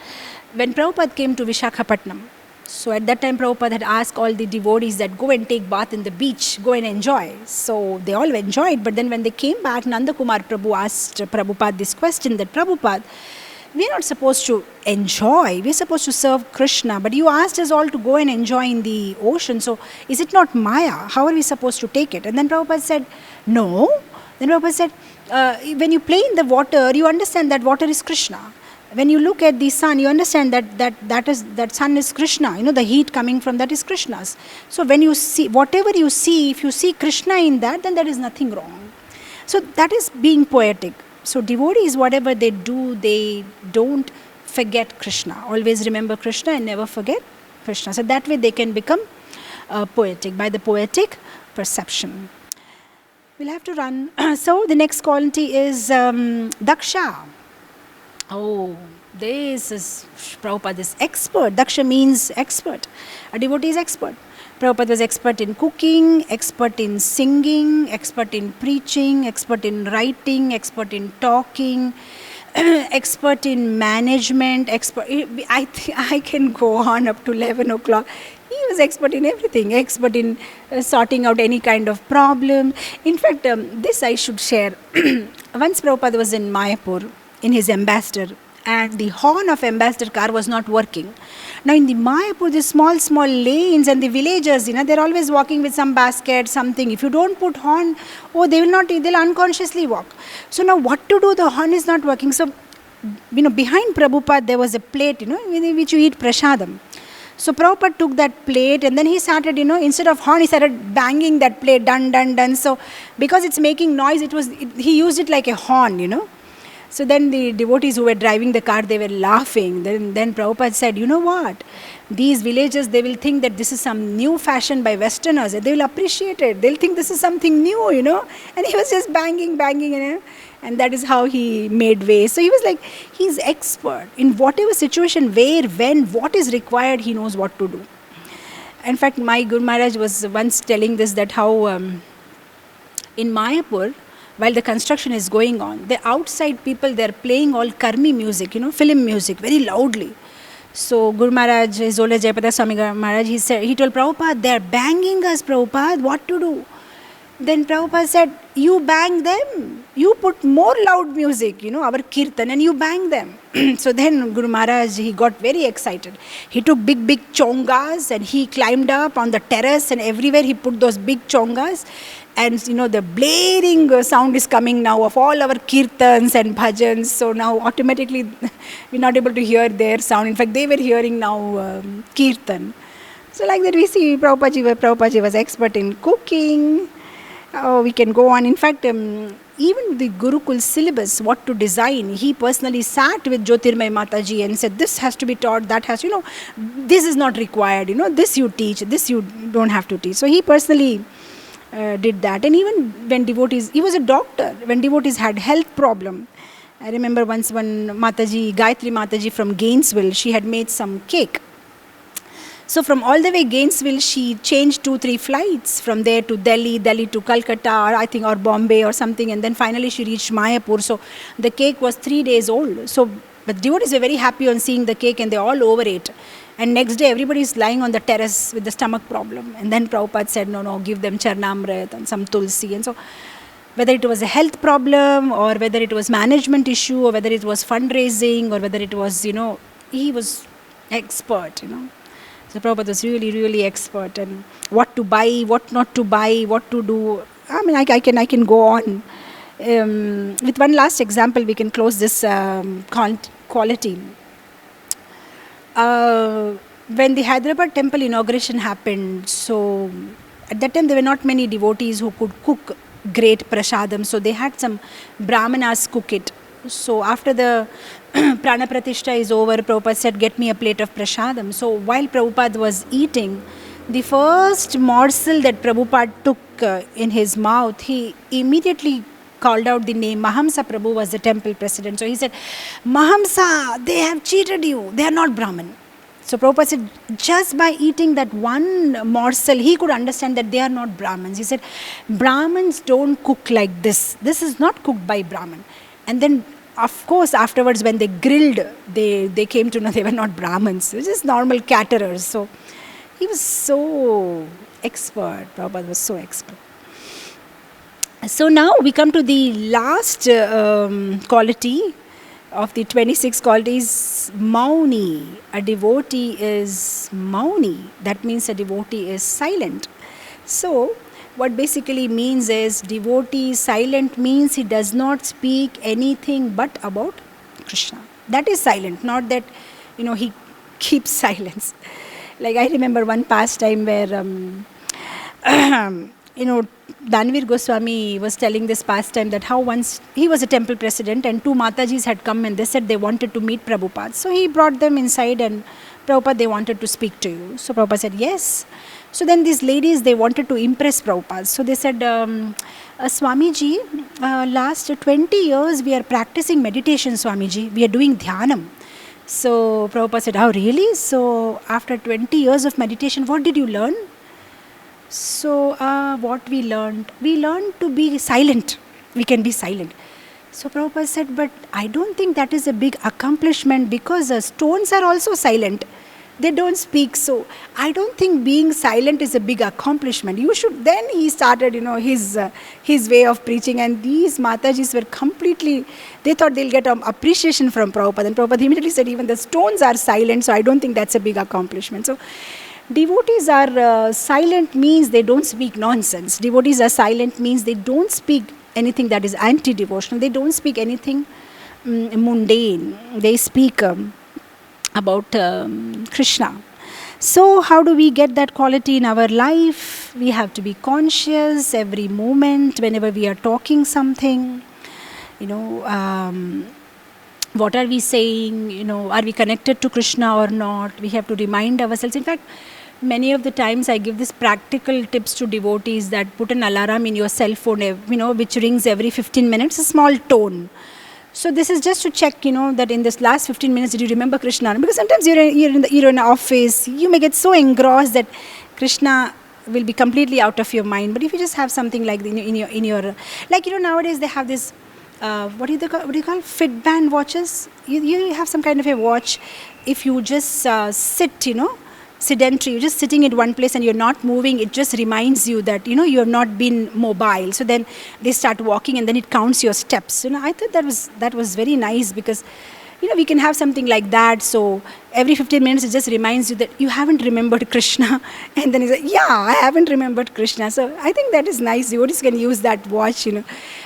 when Prabhupada came to Vishakhapatnam, so at that time Prabhupada had asked all the devotees that go and take bath in the beach, go and enjoy. So they all enjoyed, but then when they came back, Nanda Kumar Prabhu asked Prabhupada this question that, Prabhupada, we are not supposed to enjoy, we are supposed to serve Krishna, but you asked us all to go and enjoy in the ocean, so is it not Maya? How are we supposed to take it? And then Prabhupada said, no. Then Prabhupada said, when you play in the water, you understand that water is Krishna. When you look at the sun, you understand that sun is Krishna. The heat coming from that is Krishna's. So when you see, whatever you see, if you see Krishna in that, then there is nothing wrong. So that is being poetic. So devotees, whatever they do, they don't forget Krishna. Always remember Krishna and never forget Krishna. So that way they can become poetic, by the poetic perception. We'll have to run. So the next quality is Daksha. Oh, this is Prabhupada is expert. Daksha means expert. A devotee is expert. Prabhupada was expert in cooking, expert in singing, expert in preaching, expert in writing, expert in talking, expert in management, I can go on up to 11 o'clock. He was expert in everything, expert in sorting out any kind of problem. In fact, this I should share. Once Prabhupada was in Mayapur, in his ambassador, and the horn of ambassador car was not working. Now in the Mayapur, the small lanes and the villagers, they're always walking with some basket, something. If you don't put horn, they'll unconsciously walk. So now what to do? The horn is not working. So, behind Prabhupada, there was a plate, which you eat prasadam. So Prabhupada took that plate and then he started, instead of horn, he started banging that plate, dun, dun, dun. So because it's making noise, he used it like a horn. So then the devotees who were driving the car, they were laughing. Then Prabhupada said, you know what? These villagers, they will think that this is some new fashion by Westerners. They will appreciate it. They'll think this is something new, And he was just banging, and that is how he made way. So he was like, he's expert. In whatever situation, where, when, what is required, he knows what to do. In fact, my Guru Maharaj was once telling this, that how in Mayapur, while the construction is going on, the outside people, they're playing all karmi music, film music, very loudly. So Guru Maharaj, His Holiness Jayapada Swami Maharaj, he told Prabhupada, they're banging us, Prabhupada, what to do? Then Prabhupada said, you bang them. You put more loud music, our kirtan, and you bang them. So then Guru Maharaj, he got very excited. He took big chongas and he climbed up on the terrace, and everywhere he put those big chongas. And the blaring sound is coming now of all our kirtans and bhajans. So now automatically we're not able to hear their sound. In fact, they were hearing now kirtan. So like that we see Prabhupada was expert in cooking. We can go on. In fact, even the Gurukul syllabus, what to design, he personally sat with Jyotirmay Mataji and said, this has to be taught, that has, this is not required, this you teach, this you don't have to teach. So he personally did that. And even when devotees, he was a doctor, when devotees had health problem. I remember once when Gayatri Mataji from Gainesville, she had made some cake. So from all the way Gainesville, she changed 2-3 flights from there to Delhi to Calcutta, or Bombay or something. And then finally she reached Mayapur. So the cake was 3 days old. So but devotees were very happy on seeing the cake and they all overate. And next day, everybody is lying on the terrace with the stomach problem. And then Prabhupada said, no, give them Charnamrit and some Tulsi. And so, whether it was a health problem or whether it was management issue or whether it was fundraising or whether it was, he was expert, So Prabhupada was really, really expert. And what to buy, what not to buy, what to do. I mean, I can go on. With one last example, we can close this quality. When the Hyderabad temple inauguration happened, so at that time there were not many devotees who could cook great prasadam, so they had some brahmanas cook it. So after the Prana Pratishtha is over, Prabhupada said, get me a plate of prasadam. So while Prabhupada was eating, the first morsel that Prabhupada took in his mouth, he immediately called out the name. Mahamsa Prabhu was the temple president. So he said, Mahamsa, they have cheated you. They are not Brahmin. So Prabhupada said, just by eating that one morsel, he could understand that they are not Brahmins. He said, Brahmins don't cook like this. This is not cooked by Brahmin. And then, of course, afterwards when they grilled, they came to know they were not Brahmins. It was just normal caterers. So he was so expert. Prabhupada was so expert. So now we come to the last quality of the 26 qualities, Mauni. A devotee is Mauni. That means a devotee is silent. So what basically means is devotee silent means he does not speak anything but about Krishna. That is silent, not that, he keeps silence. Like I remember one pastime where, Danvir Goswami was telling this pastime that how once he was a temple president and 2 Matajis had come and they said they wanted to meet Prabhupada. So he brought them inside and Prabhupada, they wanted to speak to you. So Prabhupada said, yes. So then these ladies, they wanted to impress Prabhupada. So they said, Swamiji, last 20 years we are practicing meditation, Swamiji. We are doing dhyanam. So Prabhupada said, oh really? So after 20 years of meditation, what did you learn? So what we learned to be silent. We can be silent. So Prabhupada said, but I don't think that is a big accomplishment because stones are also silent. They don't speak. So I don't think being silent is a big accomplishment. You should. Then he started, his way of preaching, and these Matajis were completely. They thought they'll get appreciation from Prabhupada, and Prabhupada immediately said, even the stones are silent. So I don't think that's a big accomplishment. So devotees are silent means they don't speak nonsense. Devotees are silent means they don't speak anything that is anti-devotional. They don't speak anything mundane. They speak about Krishna. So how do we get that quality in our life? We have to be conscious every moment whenever we are talking something. What are we saying? Are we connected to Krishna or not? We have to remind ourselves. In fact, many of the times I give this practical tips to devotees that put an alarm in your cell phone, which rings every 15 minutes, a small tone. So this is just to check, that in this last 15 minutes, did you remember Krishna? Because sometimes you're in an office, you may get so engrossed that Krishna will be completely out of your mind. But if you just have something like in your nowadays they have this, what do you call Fitband watches? You have some kind of a watch. If you just sit, sedentary, you're just sitting in one place and you're not moving, it just reminds you that you have not been mobile. So then they start walking and then it counts your steps. I thought that was very nice, because we can have something like that. So every 15 minutes it just reminds you that you haven't remembered Krishna, and then you say, yeah, I haven't remembered Krishna. So I think that is nice. Devotees can use that watch.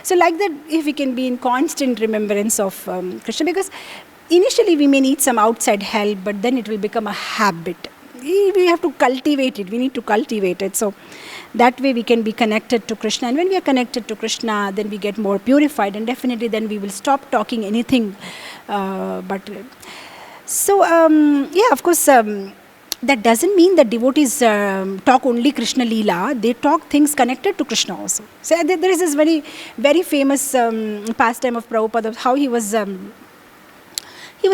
So like that, if we can be in constant remembrance of Krishna, because initially we may need some outside help, but then it will become a habit. We have to cultivate it. We need to cultivate it. So that way we can be connected to Krishna. And when we are connected to Krishna, then we get more purified. And definitely then we will stop talking anything. Of course, that doesn't mean that devotees talk only Krishna Leela. They talk things connected to Krishna also. So there is this very, very famous pastime of Prabhupada, of how he was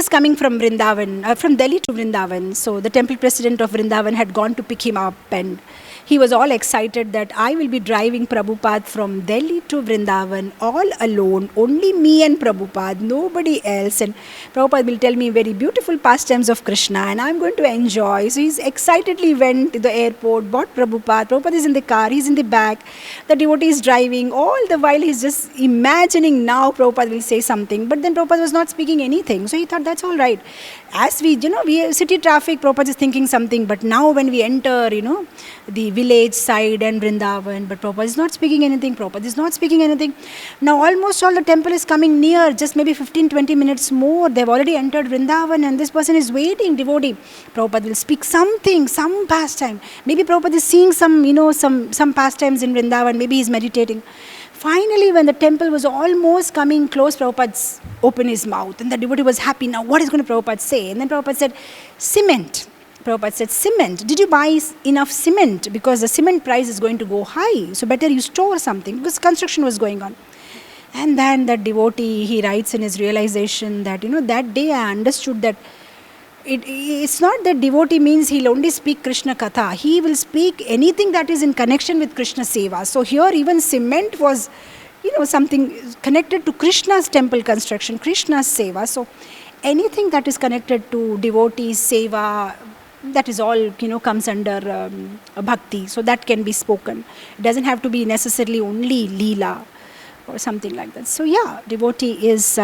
coming from Vrindavan, from Delhi to Vrindavan. So the temple president of Vrindavan had gone to pick him up, and he was all excited that I will be driving Prabhupada from Delhi to Vrindavan all alone, only me and Prabhupada, nobody else. And Prabhupada will tell me very beautiful pastimes of Krishna and I'm going to enjoy. So he excitedly went to the airport, bought Prabhupada. Prabhupada is in the car, he's in the back, the devotee is driving. All the while he's just imagining now Prabhupada will say something. But then Prabhupada was not speaking anything. So he thought that's all right. As we city traffic, Prabhupada is thinking something. But now when we enter, the village side and Vrindavan, but Prabhupada is not speaking anything. Now almost all the temple is coming near, just maybe 15-20 minutes more. They've already entered Vrindavan and this person is waiting, devotee. Prabhupada will speak something, some pastime. Maybe Prabhupada is seeing some pastimes in Vrindavan, maybe he's meditating. Finally, when the temple was almost coming close, Prabhupada opened his mouth and the devotee was happy. Now what is going to Prabhupada say? And then Prabhupada said, cement. Prabhupada said, cement. Did you buy enough cement? Because the cement price is going to go high. So better you store something, because construction was going on. And then the devotee, he writes in his realization that, that day I understood that it's not that devotee means he'll only speak Krishna katha. He will speak anything that is in connection with Krishna seva. So here even cement was, something connected to Krishna's temple construction, Krishna's seva. So anything that is connected to devotees, seva, that is all, comes under bhakti. So that can be spoken. It doesn't have to be necessarily only Leela or something like that. So yeah, devotee is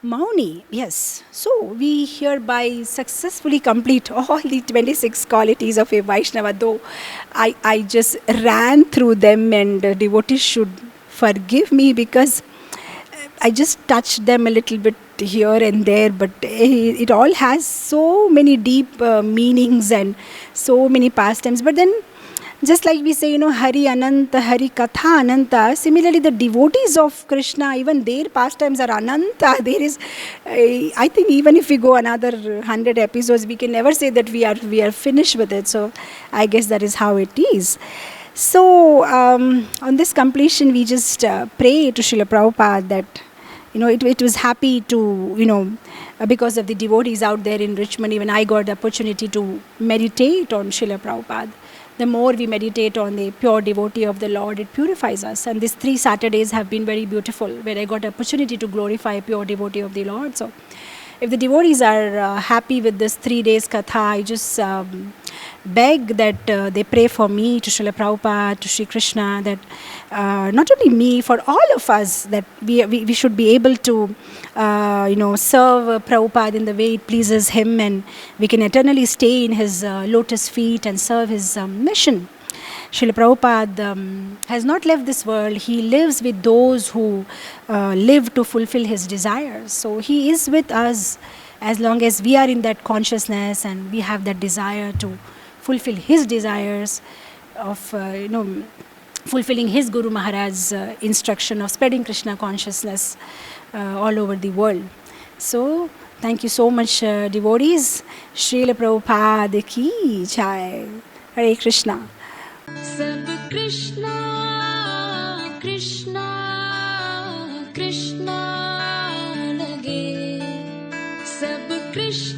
Mauni, yes. So we hereby successfully complete all the 26 qualities of a Vaishnava, though I just ran through them, and devotees should forgive me because I just touched them a little bit here and there, but it all has so many deep meanings and so many pastimes. But then, just like we say, Hari Ananta, Hari Katha Ananta, similarly the devotees of Krishna, even their pastimes are Ananta. There is, I think even if we go another 100 episodes, we can never say that we are finished with it. So I guess that is how it is. So on this completion, we just pray to Srila Prabhupada that, it was happy to, because of the devotees out there in Richmond, even I got the opportunity to meditate on Srila Prabhupada. The more we meditate on the pure devotee of the Lord, it purifies us. And these 3 Saturdays have been very beautiful, where I got the opportunity to glorify a pure devotee of the Lord. So if the devotees are happy with this 3 days katha, I just beg that they pray for me, to Srila Prabhupada, to Sri Krishna, that not only me, for all of us, that we should be able to serve Prabhupada in the way it pleases him, and we can eternally stay in his lotus feet and serve his mission. Srila Prabhupada has not left this world. He lives with those who live to fulfill his desires. So he is with us as long as we are in that consciousness and we have that desire to fulfill his desires of fulfilling his Guru Maharaj's instruction of spreading Krishna consciousness all over the world. So thank you so much, devotees. Srila Prabhupada ki jai. Hare Krishna. Sab Krishna Krishna Krishna lage, Sab Krishna